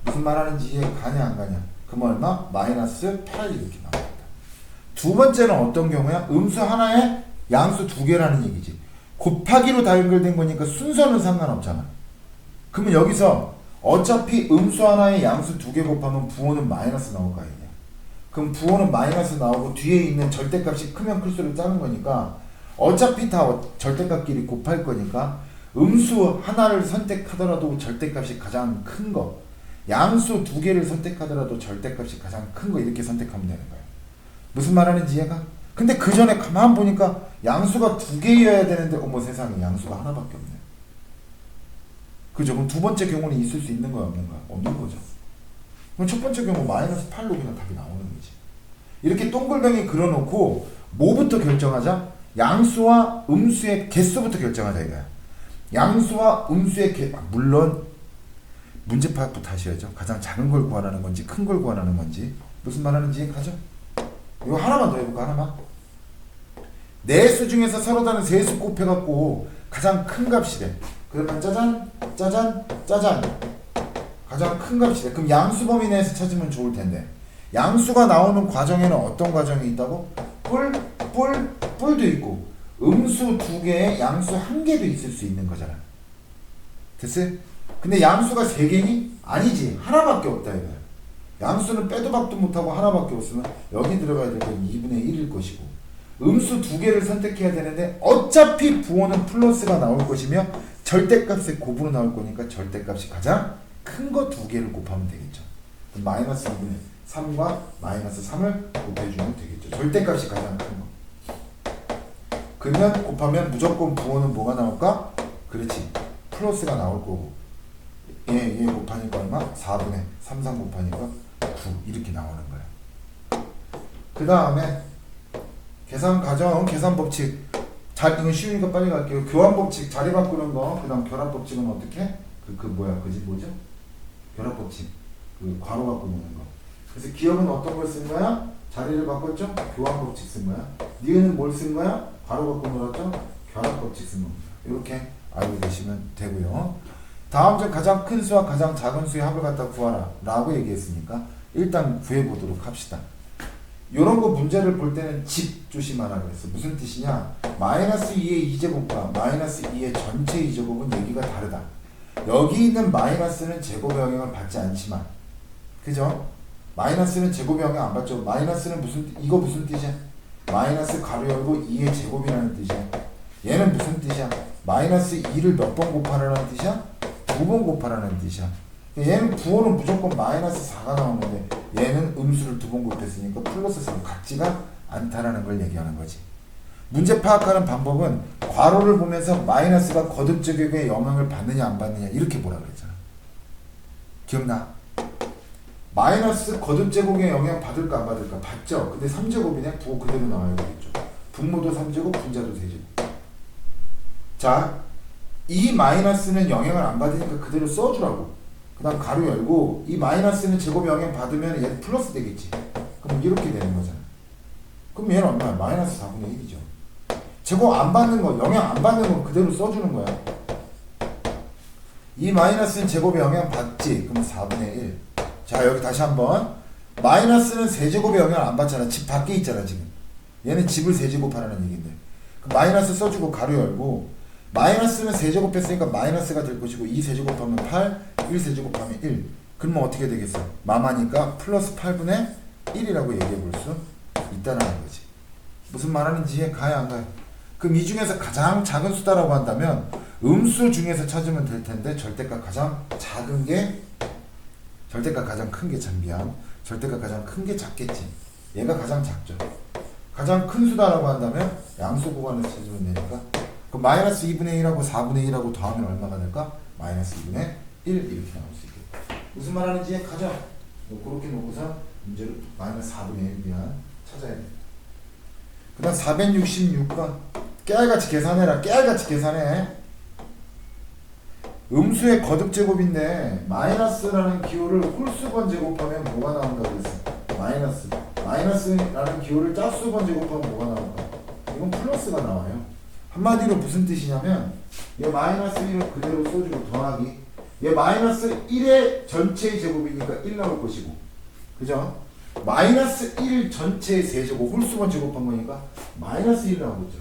무슨 말 하는지 이해 가냐 안 가냐? 그럼 얼마? 마이너스 8 이렇게 나옵니다. 두 번째는 어떤 경우야? 음수 하나에 양수 2개라는 얘기지. 곱하기로 다 연결된 거니까 순서는 상관없잖아. 그러면 여기서 어차피 음수 하나에 양수 2개 곱하면 부호는 마이너스 나올 거 아니냐. 그럼 부호는 마이너스 나오고 뒤에 있는 절대값이 크면 클수록 작은 거니까 어차피 다 절대값끼리 곱할 거니까 음수 하나를 선택하더라도 절대값이 가장 큰 거, 양수 2개를 선택하더라도 절대값이 가장 큰 거 이렇게 선택하면 되는 거예요. 무슨 말 하는지 이해가? 근데 그 전에 가만 보니까 양수가 2개여야 되는데 어머 세상에 양수가 하나밖에 없네. 그죠? 그럼 두 번째 경우는 있을 수 있는 거야 없는 거야? 없는 거죠. 그럼 첫 번째 경우 마이너스 8로 그냥 답이 나오는 거지. 이렇게 동글뱅이 그려놓고 뭐부터 결정하자? 양수와 음수의 개수부터 결정하자 이거야. 양수와 음수의 물론 문제 파악부터 하셔야죠. 가장 작은 걸 구하라는 건지 큰 걸 구하라는 건지 무슨 말 하는지 이해가죠? 이거 하나만 더 해볼까? 하나만. 네 수 중에서 서로 다른 세 수 곱해갖고 가장 큰 값이래. 그러면 짜잔 짜잔 짜잔 가장 큰 값이래. 그럼 양수 범위 내에서 찾으면 좋을 텐데 양수가 나오는 과정에는 어떤 과정이 있다고? 뿔도 있고 음수 2개에 양수 1개도 있을 수 있는 거잖아. 됐어요? 근데 양수가 3개니? 아니지. 하나밖에 없다 이거야. 양수는 빼도 박도 못하고 하나밖에 없으면 여기 들어가야 될 건 2분의 1일 것이고 음수 두 개를 선택해야 되는데 어차피 부호는 플러스가 나올 것이며 절대값의 곱으로 나올 거니까 절대값이 가장 큰 거 두 개를 곱하면 되겠죠. 그럼 마이너스 2분의 3과 마이너스 3을 곱해주면 되겠죠. 절대값이 가장 큰 거. 그러면 곱하면 무조건 부호는 뭐가 나올까? 그렇지. 플러스가 나올 거고. 얘 곱하니까 얼마? 4분의 3, 3 곱하니까 9 이렇게 나오는 거야. 그 다음에 계산 과정, 계산 법칙. 이건 쉬우니까 빨리 갈게요. 교환 법칙, 자리 바꾸는 거. 그 다음 결합 법칙은 어떻게? 뭐죠? 결합 법칙. 그 괄호 갖고 노는 거. 그래서 기억은 어떤 걸 쓴 거야? 자리를 바꿨죠? 교환 법칙 쓴 거야. 니은은 뭘 쓴 거야? 괄호 갖고 놀았죠? 결합 법칙 쓴 겁니다. 이렇게 알고 계시면 되고요. 다음 중 가장 큰 수와 가장 작은 수의 합을 갖다 구하라 라고 얘기했으니까 일단 구해보도록 합시다. 이런 거 문제를 볼 때는 집 조심하라 그랬어. 무슨 뜻이냐? 마이너스 2의 2제곱과 마이너스 2의 전체 2제곱은 얘기가 다르다. 여기 있는 마이너스는 제곱의 영향을 받지 않지만, 그죠? 마이너스는 제곱의 영향 안 받죠. 마이너스는 이거 무슨 뜻이야? 마이너스 가로 열고 2의 제곱이라는 뜻이야. 얘는 무슨 뜻이야? 마이너스 2를 몇 번 곱하라는 뜻이야? 2번 곱하라는 뜻이야. 얘는 부호는 무조건 마이너스 4가 나오는데 얘는 음수를 2번 곱했으니까 플러스 4가 같지가 않다라는 걸 얘기하는 거지. 문제 파악하는 방법은 괄호를 보면서 마이너스가 거듭제곱에 영향을 받느냐 안 받느냐 이렇게 보라 그랬잖아. 기억나? 마이너스 거듭제곱에 영향 받을까 안 받을까? 받죠. 근데 3제곱이네. 부호 그대로 나와야 되겠죠. 분모도 3제곱, 분자도 3제곱. 자, 이 마이너스는 영향을 안 받으니까 그대로 써주라고. 그 다음 가로 열고 이 마이너스는 제곱 영향 받으면 얘는 플러스 되겠지. 그럼 이렇게 되는 거잖아. 그럼 얘는 얼마야? 마이너스 4분의 1이죠. 제곱 안 받는 거, 영향 안 받는 거 그대로 써주는 거야. 이 마이너스는 제곱에 영향 받지. 그럼 4분의 1. 자, 여기 다시 한번. 마이너스는 세제곱에 영향을 안 받잖아. 집 밖에 있잖아 지금. 얘는 집을 세제곱하라는 얘기인데. 마이너스 써주고 가로 열고 마이너스는 세제곱 했으니까 마이너스가 될 것이고 2 세제곱하면 8, 1 세제곱하면 1. 그러면 어떻게 되겠어? 마마니까 플러스 8분의 1이라고 얘기해 볼 수 있다는 거지. 무슨 말하는지 이해 가야 안 가요? 그럼 이 중에서 가장 작은 수다라고 한다면 음수 중에서 찾으면 될 텐데 절대값 가장 작은 게 절대값 가장 큰 게 참 미안. 절대값 가장 큰 게 작겠지. 얘가 가장 작죠. 가장 큰 수다라고 한다면 양수 구간에서 찾으면 되니까 그럼 마이너스 2분의 1하고 4분의 1하고 더하면 얼마가 될까? 마이너스 2분의 1 이렇게 나올 수 있겠다. 무슨 말하는지 이해 가죠? 그렇게 놓고서 문제를 마이너스 4분의 1 미안 찾아야 돼. 그 다음 466번 깨알같이 계산해라. 깨알같이 계산해. 음수의 거듭제곱인데 마이너스라는 기호를 홀수번 제곱하면 뭐가 나온다고 했어? 마이너스. 마이너스라는 기호를 짝수번 제곱하면 뭐가 나올까? 이건 플러스가 나와요. 한마디로 무슨 뜻이냐면 얘 마이너스 1을 그대로 써주고 더하기 얘 마이너스 1의 전체의 제곱이니까 1 나올 것이고, 그죠? 마이너스 1 전체의 세제곱 홀수번 제곱한 거니까 마이너스 1 나오겠죠.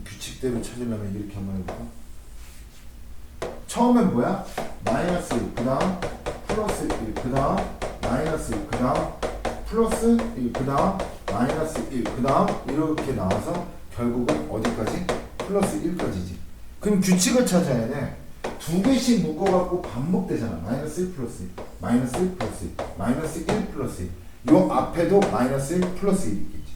규칙대로 찾으려면 이렇게 한번 해볼까? 처음엔 뭐야? 마이너스 1, 그 다음 플러스 1, 그 다음 마이너스 1, 그 다음 플러스 1, 그 다음 마이너스 1, 그 다음 이렇게 나와서 결국은 어디까지? 플러스 1까지지. 그럼 규칙을 찾아야 돼. 두 개씩 묶어갖고 반복되잖아. 마이너스 1 플러스 1, 마이너스 1 플러스 1, 마이너스 1 플러스 1. 요 앞에도 마이너스 1 플러스 1이 있겠지.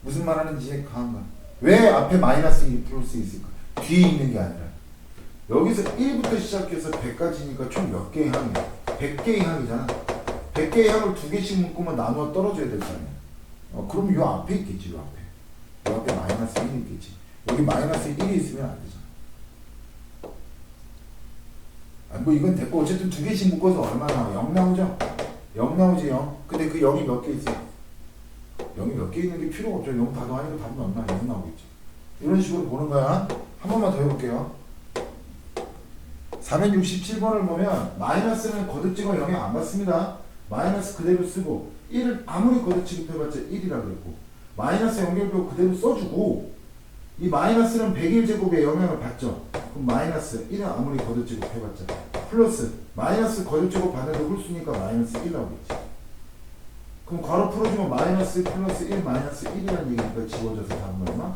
무슨 말하는지 이해 가한가? 왜 앞에 마이너스 1 플러스 1이 있을까? 뒤에 있는 게 아니라 여기서 1부터 시작해서 100까지니까 총 몇 개의 항이야? 100개의 항이잖아. 100개의 항을 두 개씩 묶으면 나누어 떨어져야 될 거 아니야. 그럼 요 앞에 있겠지. 요 앞에. 요 앞에 마이너스 1이 있겠지. 여기 마이너스 1이 있으면 안 되잖아. 뭐 이건 됐고 어쨌든 두 개씩 묶어서 얼마 나와? 0 나오죠? 0 나오지 0. 근데 그 0이 몇 개 있어? 0이 몇 개 있는 게 필요가 없죠. 0 다 더하니까 답은 얼마? 0 나오겠지. 이런 식으로 보는 거야. 한 번만 더 해볼게요. 467번을 보면 마이너스는 거듭지고 영향 안 받습니다. 마이너스 그대로 쓰고 1을 아무리 거듭취급해봤자 1이라 그랬고 마이너스 연결표 그대로 써주고 이 마이너스는 101제곱에 영향을 받죠. 그럼 마이너스 1은 아무리 거듭취급해봤자 플러스 마이너스 거듭취급 받는데 홀수니까 마이너스 1 나오겠지. 그럼 괄호 풀어주면 마이너스 플러스 1 마이너스 1이라는 얘기니까 지워져서 답은 얼마?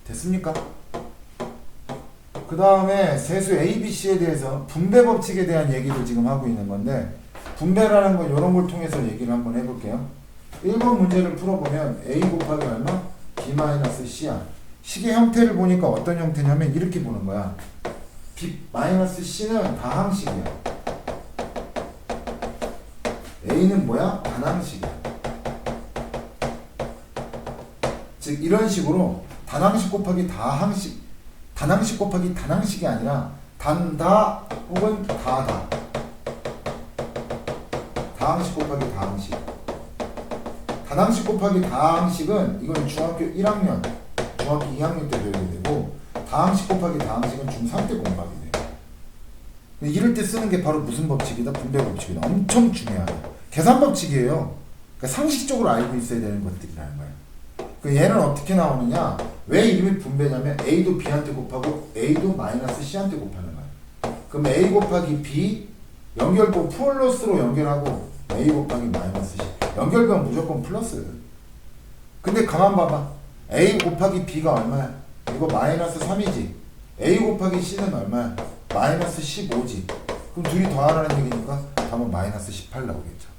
됐습니까? 그 다음에 세수 ABC에 대해서 분배 법칙에 대한 얘기를 지금 하고 있는 건데, 분배라는 건 이런 걸 통해서 얘기를 한번 해볼게요. 1번 문제를 풀어보면 A 곱하기 얼마? B-C야. 식의 형태를 보니까 어떤 형태냐면 이렇게 보는 거야. B-C는 다항식이야. A는 뭐야? 단항식이야. 즉 이런 식으로 단항식 곱하기 다항식, 단항식 곱하기 단항식이 아니라 단다 혹은 다다. 다항식 곱하기 다항식. 단항식 곱하기 다항식은 이건 중학교 1학년, 중학교 2학년 때 배우게 되고, 다항식 곱하기 다항식은 중3 때 공부하게 돼요. 이럴 때 쓰는 게 바로 무슨 법칙이다? 분배 법칙이다. 엄청 중요해요. 계산 법칙이에요. 그러니까 상식적으로 알고 있어야 되는 것들이라는 거예요. 얘는 어떻게 나오느냐? 왜 이름이 분배냐면 A도 B한테 곱하고 A도 마이너스 C한테 곱하는 거예요. 그럼 A 곱하기 B 연결부 플러스로 연결하고 A 곱하기 마이너스 C 연결부는 무조건 플러스. 근데 가만 봐봐. A 곱하기 B가 얼마야? 이거 마이너스 3이지. A 곱하기 C는 얼마야? 마이너스 15지. 그럼 둘이 더하라는 얘기니까 답은 마이너스 18 나오겠죠.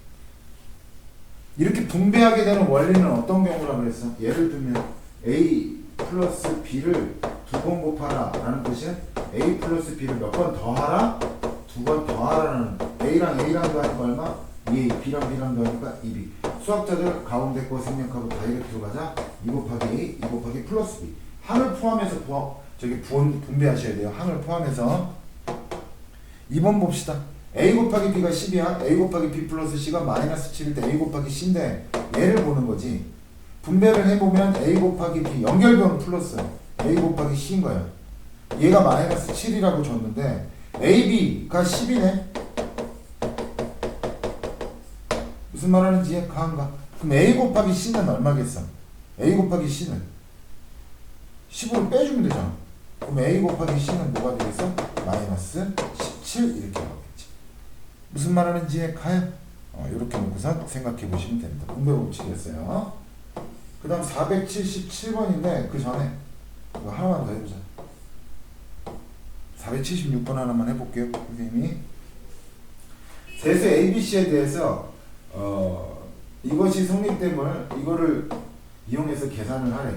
이렇게 분배하게 되는 원리는 어떤 경우라 그랬어? 예를 들면 A 플러스 B를 2번 곱하라 라는 뜻은 A 플러스 B를 몇 번 더하라? 2번 더하라는, A랑 A랑 더하니까 얼마? 2A, B랑 B랑 더하니까 2B. 수학자들 가운데 거 생략하고 다이렉트로 가자. 2 곱하기 A, 2 곱하기 플러스 B. 항을 포함해서 분배하셔야 돼요. 항을 포함해서. 2번 봅시다. A 곱하기 B가 10이야. A 곱하기 B 플러스 C가 마이너스 7일 때 A 곱하기 C인데 얘를 보는 거지. 분배를 해보면 A 곱하기 B 연결변 플러스 A 곱하기 C인 거야. 얘가 마이너스 7이라고 줬는데 AB가 10이네. 무슨 말하는지 이해가한가? 그럼 A 곱하기 C는 얼마겠어? A 곱하기 C는 10으로 빼주면 되잖아. 그럼 A 곱하기 C는 뭐가 되겠어? 마이너스 17 이렇게 나오겠지. 무슨 말하는지 이해가요? 이렇게 놓고서 생각해 보시면 됩니다. 분배 법칙이었어요. 그 다음 477번인데 그 전에 이거 하나만 더 해보자. 476번 하나만 해볼게요. 선생님이 세수 ABC에 대해서 이것이 성립됨을 이거를 이용해서 계산을 하래.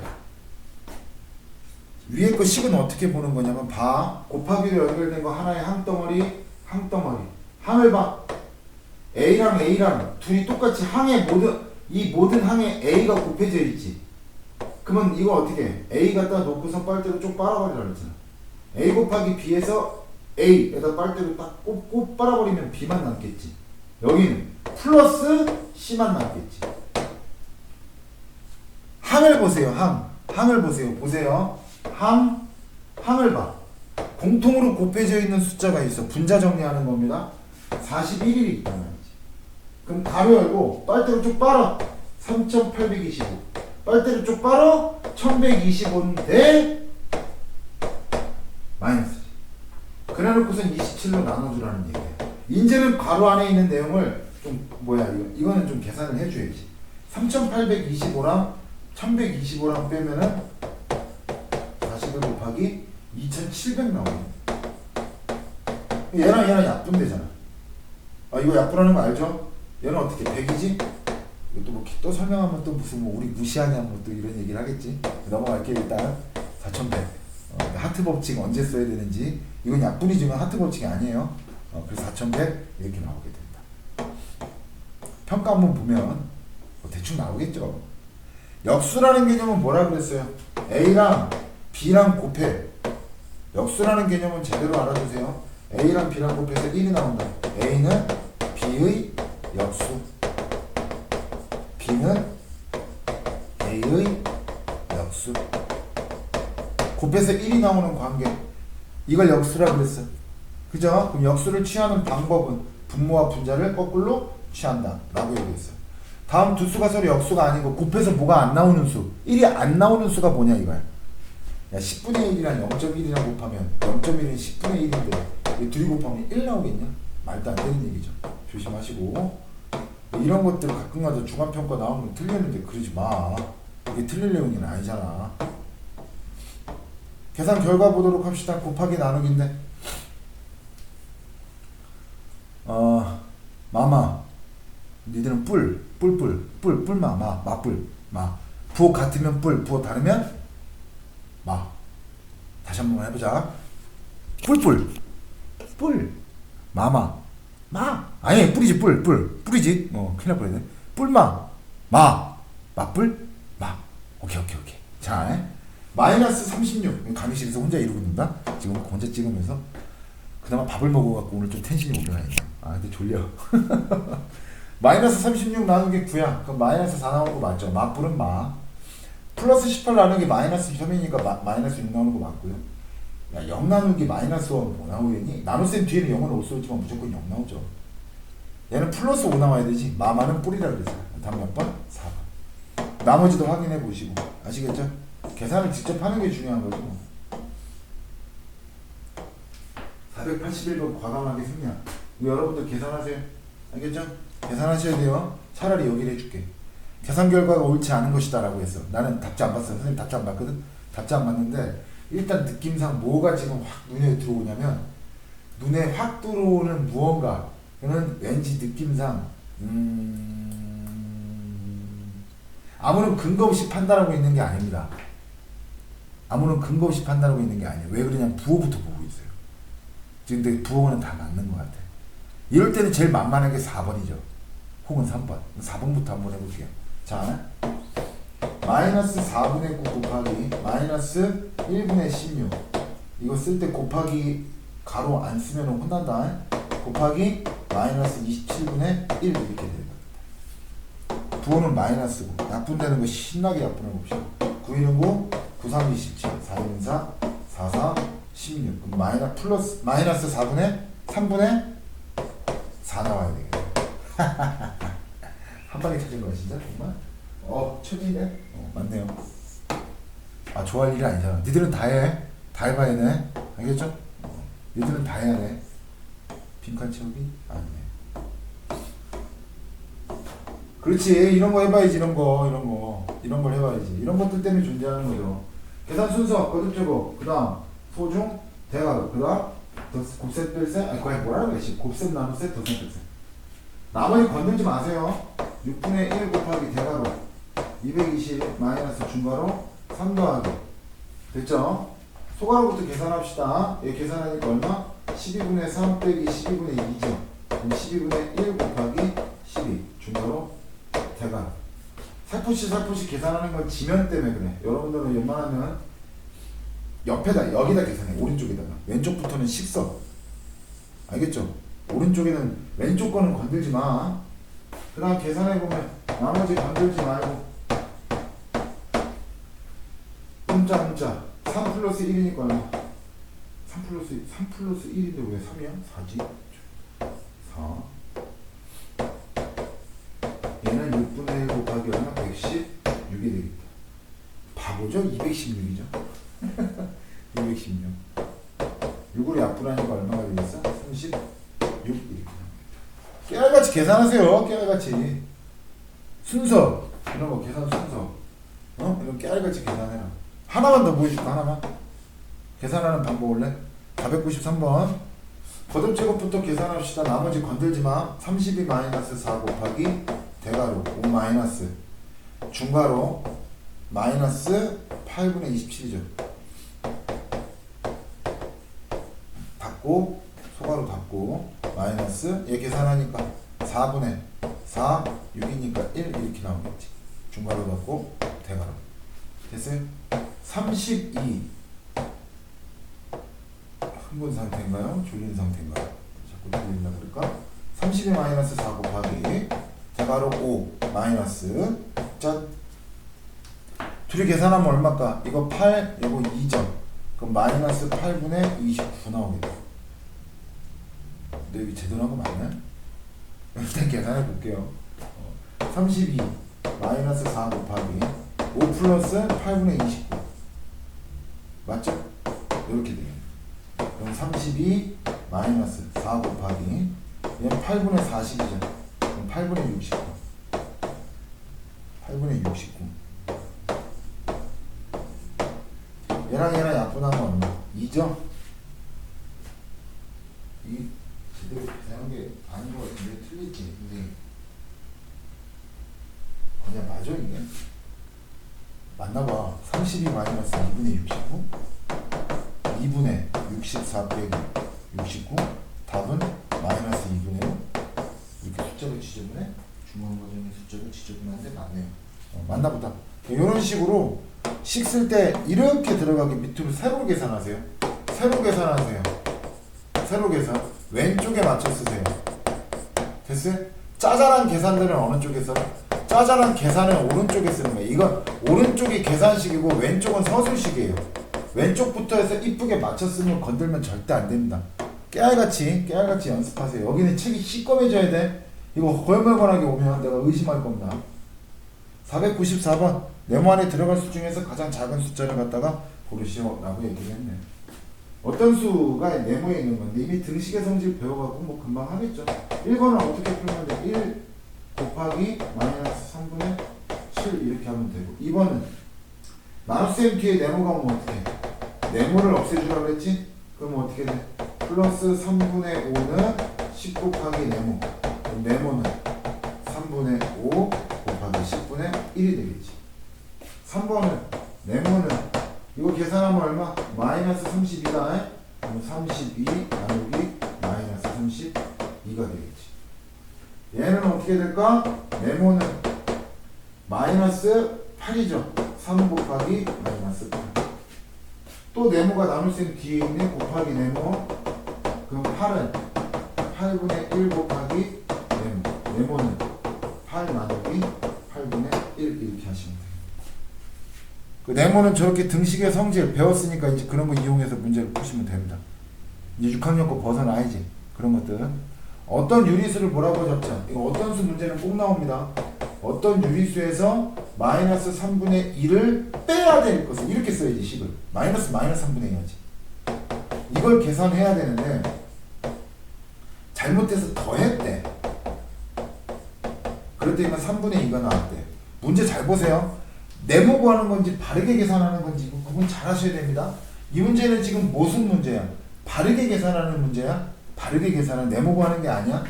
위에 거 식은 어떻게 보는 거냐면 봐. 곱하기로 연결된 거 하나의 항덩어리, 항덩어리. 항을 봐. A랑 A랑 둘이 똑같이 항에 이 모든 항에 A가 곱해져 있지. 그러면 이거 어떻게 해? A 갖다 놓고서 빨대로 쭉 빨아버리라 그랬잖아. A 곱하기 B에서 A에다 빨대로 딱 꼭 빨아버리면 B만 남겠지. 여기는 플러스 C만 남겠지. 항을 보세요. 항을 보세요. 항을 봐. 공통으로 곱해져 있는 숫자가 있어. 분자 정리하는 겁니다. 41일이 있단 말이지. 그럼 가로 열고 빨대로 쭉 빨아. 3825. 빨대로 쭉 빨아. 1125인데 마이너스. 그래 놓고선 27로 나눠주라는 얘기야. 이제는 가로 안에 있는 내용을 좀 이거는 좀 계산을 해줘야지. 3825랑 1125랑 빼면은 41 곱하기 2700 나오네. 얘랑 약분되잖아. 이거 약분하는 거 알죠? 얘는 어떻게 100이지? 이것도 또 설명하면 또 무슨 우리 무시하냐 또 이런 얘기를 하겠지. 넘어갈게. 일단 4100. 하트 법칙 언제 써야 되는지. 이건 약분이지만 하트 법칙이 아니에요. 그래서 4100 이렇게 나오게 된다. 평가 한번 보면 대충 나오겠죠. 역수라는 개념은 뭐라 그랬어요? A랑 B랑 곱해. 역수라는 개념은 제대로 알아두세요. A랑 B랑 곱해서 1이 나온다. A는 B의 역수, B는 A의 역수. 곱해서 1이 나오는 관계. 이걸 역수라 그랬어. 그죠? 그럼 역수를 취하는 방법은 분모와 분자를 거꾸로 취한다 라고 얘기했어. 다음 두 수가 서로 역수가 아니고 곱해서 뭐가 안 나오는 수, 1이 안 나오는 수가 뭐냐 이거야. 야, 10분의 1이랑 0.1이랑 곱하면 0.1은 10분의 1인데 둘이 곱하면 1 나오겠냐? 말도 안 되는 얘기죠. 조심하시고. 이런 것들 가끔가다 주관평가 나오면 틀렸는데 그러지 마. 이게 틀릴 내용이 아니잖아. 계산 결과 보도록 합시다. 곱하기 나누기인데 마마 니들은 뿔마 마뿔 마 부호 같으면 뿔 부호 다르면 마. 다시 한번 해보자. 뿔 마마 마 아니 뿌리지 뿌리지 큰일 날 뻔했네. 뿔마 마뿔 마. 오케이. 자 마이너스 36 강의실에서 혼자 이러고 있는다. 지금 혼자 찍으면서 그나마 밥을 먹어갖고 오늘 좀 텐션이 올라가있네. 근데 졸려. 마이너스 36 나누기 9야. 그럼 마이너스 4 나오는 거 맞죠? 마뿔은 마. 플러스 18 나누기 마이너스 3이니까 마이너스 6 나오는 거 맞고요. 야, 0 나누기 마이너스 5는 뭐 나오겠니? 나눗셈 뒤에는 0은 올 수 있지만 무조건 0 나오죠. 얘는 플러스 5 나와야 되지. 마마는 뿔이라 그랬잖아. 다음 몇 번? 4번. 나머지도 확인해 보시고. 아시겠죠? 계산을 직접 하는 게 중요한 거죠. 481번 과감하게 승리야. 여러분들 계산하세요. 알겠죠? 계산하셔야 돼요. 차라리 여기를 해줄게. 계산 결과가 옳지 않은 것이다 라고 했어. 나는 답지 안 봤어. 선생님 답지 안 봤거든? 답지 안 봤는데 일단 느낌상 뭐가 지금 확 눈에 들어오냐면 눈에 확 들어오는 무언가 그는 왠지 느낌상 아무런 근거 없이 판단하고 있는 게 아닙니다. 아무런 근거 없이 판단하고 있는 게 아니에요. 왜 그러냐면 부호부터 보고 있어요. 근데 부호는 다 맞는 것 같아. 이럴 때는 제일 만만한 게 4번이죠. 혹은 3번. 4번부터 한번 해볼게요. 자, 마이너스 4분의 9 곱하기 마이너스 1분의 16 이거 쓸 때 곱하기 가로 안 쓰면 혼난다. 곱하기 마이너스 27분의 1 이렇게 됩니다. 부호는 마이너스고 약분되는 거 신나게 약분해 봅시다. 9 1은 9 9 3 27 4 1 4 4 4 16 그럼 마이너스 4분의 3분의 4 나와야 되겠네. 한 방에 찾은 거야 진짜 정말? 천이네. 맞네요. 좋아할 일이 아니잖아. 니들은 다 해. 다 해봐야 돼. 알겠죠? 니들은 다 해야 돼. 빈칸 채우기? 아니네. 그렇지. 이런 거 해봐야지. 이런 걸 해봐야지. 이런 것들 때문에 존재하는 거죠. 계산 순서 거듭제곱. 그 다음 소중 대괄호. 그 다음 곱셈 뺄셈. 거의 뭐라는 거야. 곱셈 나눗셈 덧셈 뺄셈. 나머지 건들지 마세요. 6분의 1 곱하기 대괄호 220 마이너스 중괄호 3 더하기 됐죠? 소괄호부터 계산합시다. 얘 계산하니까 얼마? 12분의 3 빼기 12분의 2죠. 그럼 12분의 1 곱하기 12 중괄호 대괄호 살포시 계산하는 건 지면 때문에 그래. 여러분들은 웬만하면 옆에다 여기다 계산해. 오른쪽에다가 왼쪽부터는 식서. 알겠죠? 오른쪽에는 왼쪽 거는 건들지 마. 그 다음 계산해보면 나머지 건들지 말고 문자 3 플러스 1이니까 얼마? 3 플러스 1인데 왜 3이야? 4지? 4 얘는 6분의 1 곱하기 얼마? 116이 되겠다. 바보죠? 216이죠? 216 6으로 약분하니까 얼마가 되겠어? 36 이렇게. 깨알같이 계산하세요. 깨알같이 순서 이런 거 계산 순서 이런 깨알같이 계산해라. 하나만 더 보여줄까? 하나만 계산하는 방법 원래 493번 거듭제곱부터 계산합시다. 나머지 건들지마. 32 마이너스 4 곱하기 대괄호 5 마이너스 중괄호 마이너스 8분의 27이죠. 닫고 소괄호 닫고 마이너스 얘 계산하니까 4분의 4 6이니까 1 이렇게 나오겠지. 중괄호 닫고 대괄호 됐어요? 32 흥분 상태인가요? 졸린 상태인가요? 자꾸 졸린다 그럴까? 32 마이너스 4 곱하기 대괄호 5 마이너스 짠 둘이 계산하면 얼마일까? 이거 8 이거 2점 그럼 마이너스 8분의 29 나오겠다. 근데 여기 제대로 한 거 맞나요? 일단 계산해 볼게요. 32 마이너스 4 곱하기 5 플러스 8분의 29 맞죠? 이렇게 되겠네. 그럼 32 마이너스 4 곱하기 얘는 8분의 40이죠. 그럼 8분의 69. 8분의 69. 얘랑 얘랑 약분하면 얼마? 2죠? 이 제대로 계산한 게 아닌 것 같은데 틀리지? 근데 그냥 맞아 이게? 맞나봐. 32 마이너스 2분의 69 2분의 64 빼기 69 답은 마이너스 2분의 5 이렇게 숫자를 지저분해? 중간 과정의 숫자를 지저분한데 맞네요. 맞나보다. 이런 식으로 식 쓸 때 이렇게 들어가게 밑으로 세로 계산하세요. 세로 계산하세요. 세로 계산. 왼쪽에 맞춰 쓰세요. 됐어요? 짜잘한 계산들은 어느 쪽에 써? 짜잘한 계산은 오른쪽에 쓰는 거예요. 이건 오른쪽이 계산식이고 왼쪽은 서술식이에요. 왼쪽부터 해서 이쁘게 맞춰 쓰면 건들면 절대 안 됩니다. 깨알같이 연습하세요. 여기는 책이 시꺼매져야 돼. 이거 hol멀건하게 오면 내가 의심할 겁니다. 494번 네모 안에 들어갈 수 중에서 가장 작은 숫자를 갖다가 고르시오 라고 얘기를 했네. 어떤 수가 네모에 있는 건데 이미 등식의 성질 배워갖고 뭐 금방 하겠죠. 1번은 어떻게 풀면 돼? 1 곱하기 마이너스 3분의 7 이렇게 하면 되고 2번은 나눗셈 뒤에 네모가 오면 어떻게 해? 네모를 없애주라고 했지? 그럼 어떻게 돼? 플러스 3분의 5는 10 곱하기 네모. 그럼 네모는 3분의 5 곱하기 10분의 1이 되겠지. 3번은 네모는 이거 계산하면 얼마? 마이너스 32다. 그럼 32 나누기 마이너스 32가 되겠지. 얘는 어떻게 될까? 네모는 마이너스 8이죠. 3 곱하기 마이너스 8. 또 네모가 나눗셈 뒤에 있는 곱하기 네모. 그럼 8은 8분의 1 곱하기 네모. 네모는 8 나누기 8분의 1 이렇게 하시면 돼요. 그 네모는 저렇게 등식의 성질 배웠으니까 이제 그런 거 이용해서 문제를 푸시면 됩니다. 이제 6학년 거 벗어나야지. 그런 것들. 어떤 유리수를 뭐라고 적자? 이거 어떤 수 문제는 꼭 나옵니다. 어떤 유리수에서 마이너스 3분의 1을 빼야 될 것을 이렇게 써야지 식을. 마이너스 3분의 1 해야지. 이걸 계산해야 되는데 잘못해서 더했대. 그랬더니 3분의 2가 나왔대. 문제 잘 보세요. 네모 구하는 건지 바르게 계산하는 건지 구분 잘 하셔야 됩니다. 이 문제는 지금 무슨 문제야? 바르게 계산하는 문제야? 바르게 계산은 네모 구하는 게 아니야?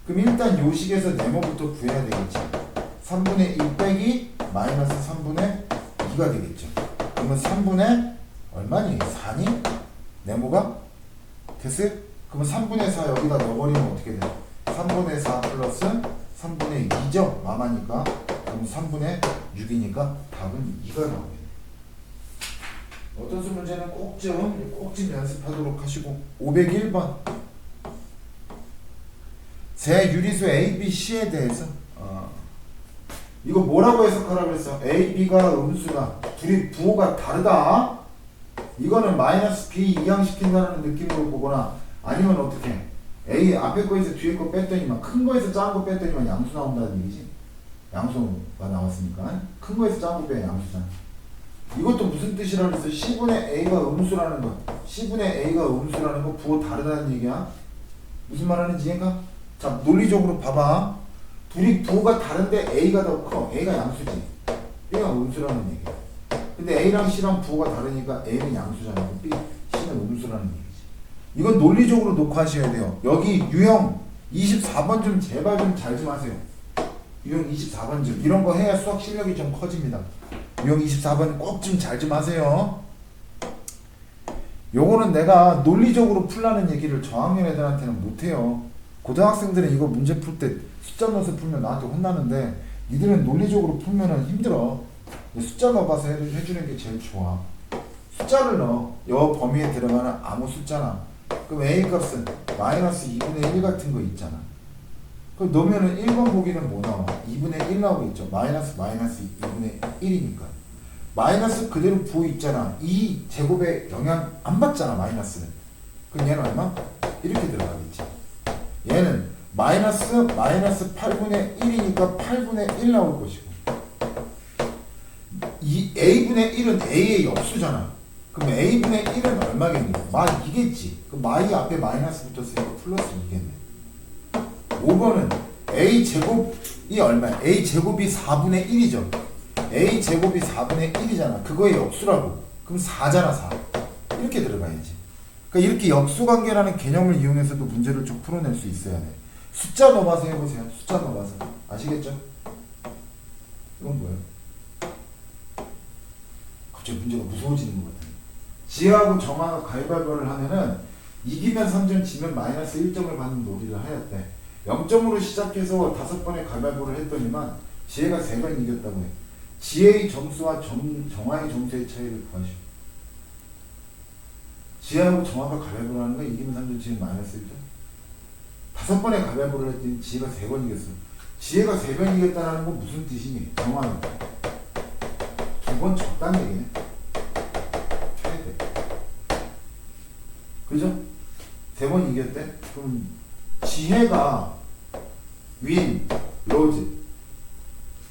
그럼 일단 요 식에서 네모부터 구해야 되겠지. 3분의 1 빼기 마이너스 3분의 2가 되겠죠. 그러면 3분의 얼마니? 4니? 네모가? 됐어요? 그러면 3분의 4 여기다 넣어버리면 어떻게 돼? 3분의 4 플러스 3분의 2죠? 마마니까. 그럼 3분의 6이니까 답은 2가 나옵니다. 어떤 수 문제는 꼭 좀 연습하도록 하시고 501번 세 유리수 A, B, C에 대해서 이거 뭐라고 해석하라고 그랬어? A, B가 음수다. 둘이 부호가 다르다. 이거는 마이너스 B 이항시킨다는 느낌으로 보거나 아니면 어떻게 해? A 앞에 거에서 뒤에 거 뺐더니만 큰 거에서 작은 거 뺐더니만 양수 나온다는 얘기지. 양수가 나왔으니까 큰 거에서 작은 거 빼야 양수잖아. 이것도 무슨 뜻이라고 그랬어? C분의 A가 음수라는 거. C분의 A가 음수라는 거 부호 다르다는 얘기야. 무슨 말하는지 이해가? 자, 논리적으로 봐봐. 둘이 부호가 다른데 A가 더 커. A가 양수지. B가 음수라는 얘기야. 근데 A랑 C랑 부호가 다르니까 A는 양수잖아. B, C는 음수라는 얘기지. 이건 논리적으로 놓고 하셔야 돼요. 여기 유형 24번 좀 제발 좀 잘 좀 하세요. 유형 24번 좀. 이런 거 해야 수학 실력이 좀 커집니다. 유형 24번 꼭 좀 잘 좀 하세요. 요거는 내가 논리적으로 풀라는 얘기를 저학년 애들한테는 못해요. 고등학생들은 이거 문제 풀 때 숫자 넣어서 풀면 나한테 혼나는데 니들은 논리적으로 풀면은 힘들어. 숫자 넣어봐서 해주는 게 제일 좋아. 숫자를 넣어. 여 범위에 들어가는 아무 숫자나. 그럼 A 값은 마이너스 2분의 1 같은 거 있잖아. 그럼 넣으면은 1번 보기는 뭐 나와? 2분의 1 나오겠죠. 마이너스 2분의 1이니까. 마이너스 그대로 부호 있잖아. 2 제곱에 영향 안 받잖아, 마이너스는. 그럼 얘는 얼마? 이렇게 들어가겠지. 얘는 마이너스 8분의 1이니까 8분의 1 나올 것이고. 이 A분의 1은 A의 역수잖아. 그럼 A분의 1은 얼마겠니? 마 2겠지. 그럼 마이 앞에 마이너스 붙었으니까 플러스 2겠네. 5번은 a 제곱이 얼마야? a 제곱이 4분의 1이죠. a 제곱이 4분의 1이잖아. 그거의 역수라고. 그럼 4잖아 4. 이렇게 들어가야지. 그러니까 이렇게 역수관계라는 개념을 이용해서도 문제를 좀 풀어낼 수 있어야 돼. 숫자 넘어서 해보세요. 숫자 넘어서. 아시겠죠? 이건 뭐예요? 갑자기 문제가 무서워지는 것 같아요. 지하고 정하가 가위바위보를 하면은 이기면 3점, 지면 마이너스 1점을 받는 놀이를 하였대. 0점으로 시작해서 5번의 가위바위보를 했더니만 지혜가 3번 이겼다고 해. 지혜의 점수와 정하의 점수의 차이를 구하시오. 지혜하고 정하가 가위바위보를 하는 거야. 이기면 3점, 지면 마이너스 1점. 5번의 가위바위보를 했더니 지혜가 3번 이겼어. 지혜가 3번 이겼다는 건 무슨 뜻이니? 정하는 2번 졌다는 얘기네. 그죠? 3번 이겼대? 그럼 지혜가 윈, 로즈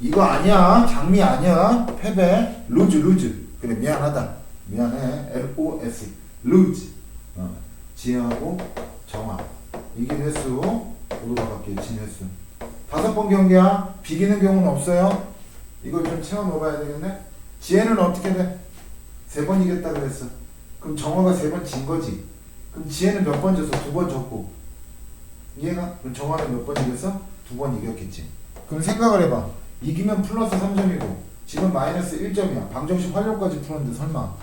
이거 아니야. 장미 아니야. 패배. 루즈 그래 미안하다. 미안해. LOS 루즈. 지혜하고 정아 이긴 횟수 모두가 갈게요. 진 횟수 5번 경기야. 비기는 경우는 없어요. 이걸 좀 채워 넣어봐야 되겠네. 지혜는 어떻게 돼? 3번 이겼다 그랬어. 그럼 정아가 3번 진 거지. 그럼 지혜는 몇 번 졌어? 2번 졌고. 이해가? 그럼 정화는 몇 번 이겼어? 2번 이겼겠지. 그럼 생각을 해봐. 이기면 플러스 3점이고 지금 마이너스 1점이야. 방정식 활용까지 풀었는데 설마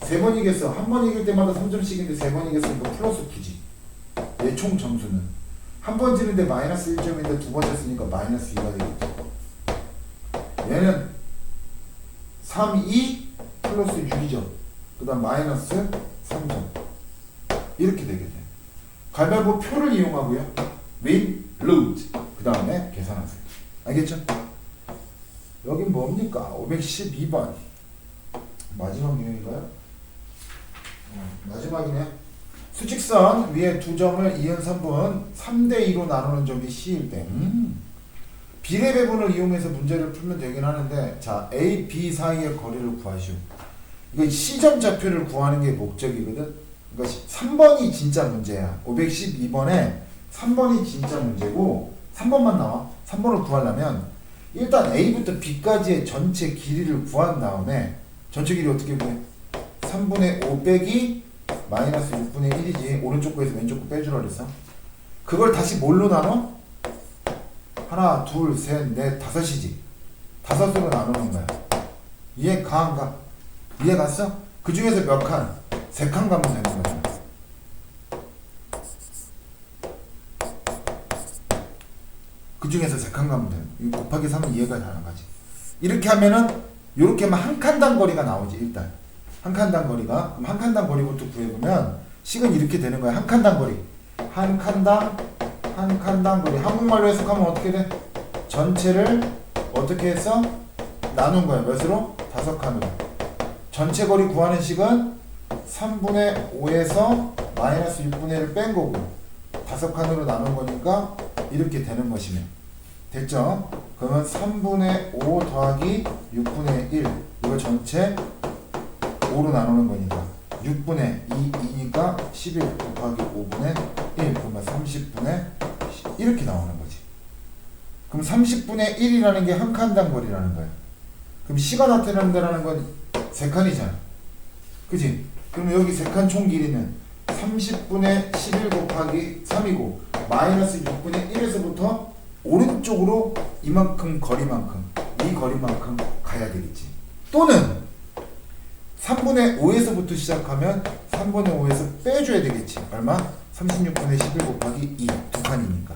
3번 이겼어. 한 번 이길 때마다 3점씩인데 3번 이겼으니까 플러스 9지. 얘 총 점수는 한 번 지는데 마이너스 1점인데 2번 졌으니까 마이너스 2가 되겠지. 얘는 3, 2 플러스 6이죠. 그 다음 마이너스 3점 이렇게 되겠네. 가위바위보 표를 이용하고요. win, lose 그 다음에 계산하세요. 알겠죠? 여긴 뭡니까? 512번 마지막 유형인가요? 마지막이네. 수직선 위에 두 점을 이은 3분 3대2로 나누는 점이 C일 때 비례 배분을 이용해서 문제를 풀면 되긴 하는데 자 A, B 사이의 거리를 구하시오. 이거 C점 좌표를 구하는 게 목적이거든. 그러니까 3번이 진짜 문제야. 512번에 3번이 진짜 문제고 3번만 나와. 3번을 구하려면 일단 A부터 B까지의 전체 길이를 구한 다음에 전체 길이 어떻게 구해? 3분의 5 빼기 마이너스 6분의 1이지. 오른쪽 거에서 왼쪽 거 빼주라 그랬어. 그걸 다시 뭘로 나눠? 하나, 둘, 셋, 넷, 5이지. 5으로 나누는 거야. 이해 가 안 가? 이해 갔어? 그 중에서 몇 칸? 3칸 가면 되는 거잖아. 그 중에서 3칸 가면 돼. 이거 곱하기 3은 이해가 잘 안 가지. 이렇게 하면은 이렇게 하면 한 칸당 거리가 나오지. 일단 한 칸당 거리가. 그럼 한 칸당 거리부터 구해보면 식은 이렇게 되는 거야. 한 칸당 거리. 한 칸당 거리. 한국말로 해석하면 어떻게 돼? 전체를 어떻게 해서 나눈 거야. 몇으로? 5칸으로. 전체 거리 구하는 식은 3분의 5에서 마이너스 6분의 1을 뺀 거고 5칸으로 나눈 거니까 이렇게 되는 것이면 됐죠? 그러면 3분의 5 더하기 6분의 1 이거 전체 5로 나누는 거니까 6분의 2이니까 11 곱하기 5분의 1 그러면 30분의 10 이렇게 나오는 거지. 그럼 30분의 1이라는 게 한 칸당 거리라는 거야. 그럼 C가 나타난다는 건 3칸이잖아. 그치? 그럼 여기 3칸 총 길이는 30분의 11 곱하기 3이고 마이너스 6분의 1에서부터 오른쪽으로 이만큼 거리만큼 이 거리만큼 가야 되겠지. 또는 3분의 5에서부터 시작하면 3분의 5에서 빼줘야 되겠지. 얼마? 36분의 11 곱하기 2 두 칸이니까.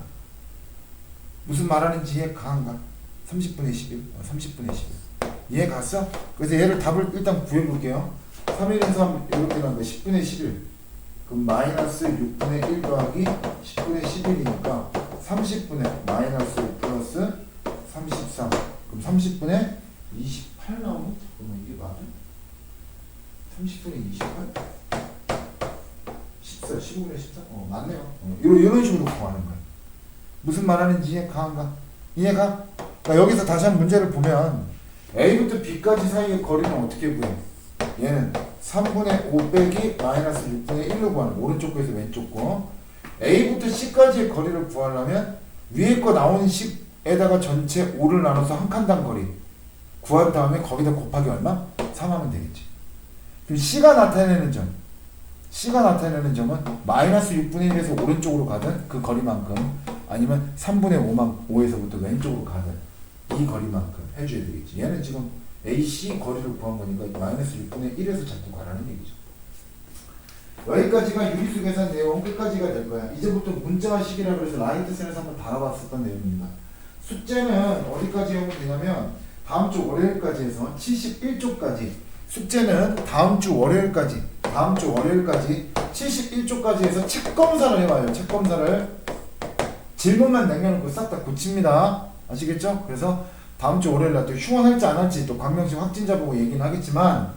무슨 말하는지 이해 가한가? 30분의 11 30분의 11 이해 갔어? 그래서 얘를 답을 일단 구해볼게요. 3일은 3 이렇게 나온 거 10분의 11 그럼 마이너스 6분의 1 더하기 10분의 11이니까 30분의 마이너스 5 플러스 33 그럼 30분의 28 나오네? 잠깐만 이게 맞아? 30분의 28? 14, 15분의 14? 맞네요. 이런 식으로 구하는 거야. 무슨 말하는지 이해 가한가? 이해가? 그러니까 여기서 다시 한번 문제를 보면 A부터 B까지 사이의 거리는 어떻게 구해? 얘는 3분의 5 빼기 마이너스 6분의 1로 구하는 오른쪽 거에서 왼쪽 거. A부터 C까지의 거리를 구하려면 위에 거 나온 식에다가 전체 5를 나눠서 한 칸당 거리 구한 다음에 거기다 곱하기 얼마? 3 하면 되겠지. 그럼 C가 나타내는 점은 마이너스 6분의 1에서 오른쪽으로 가든 그 거리만큼 아니면 3분의 5에서부터 왼쪽으로 가든 이 거리만큼 해줘야 되겠지. 얘는 지금 AC 거리를 구한 거니까 마이너스 6분의 1에서 자꾸 가라는 얘기죠. 여기까지가 유리수 계산 내용 끝까지가 될 거야. 이제부터 문자식이라 그래서 라이트셀에서 한번 다뤄봤었던 내용입니다. 숙제는 어디까지 하면 되냐면 다음 주 월요일까지 해서 71쪽까지 숙제는 다음 주 월요일까지 71쪽까지 해서 책 검사를 해봐요. 책 검사를 질문만 남겨놓고 싹 다 고칩니다. 아시겠죠? 그래서 다음 주 월요일 날 또 휴원할지 안 할지 또 광명시 확진자 보고 얘기는 하겠지만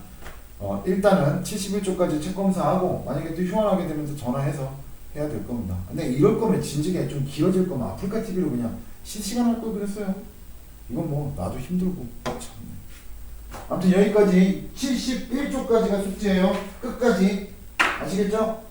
일단은 71쪽까지 책 검사하고 만약에 또 휴원하게 되면 또 전화해서 해야 될 겁니다. 근데 이럴 거면 진즉에 좀 길어질 거면 아프리카 TV로 그냥 실시간 할 걸 그랬어요. 이건 뭐 나도 힘들고 참네. 아무튼 여기까지 71쪽까지가 숙제예요. 끝까지 아시겠죠?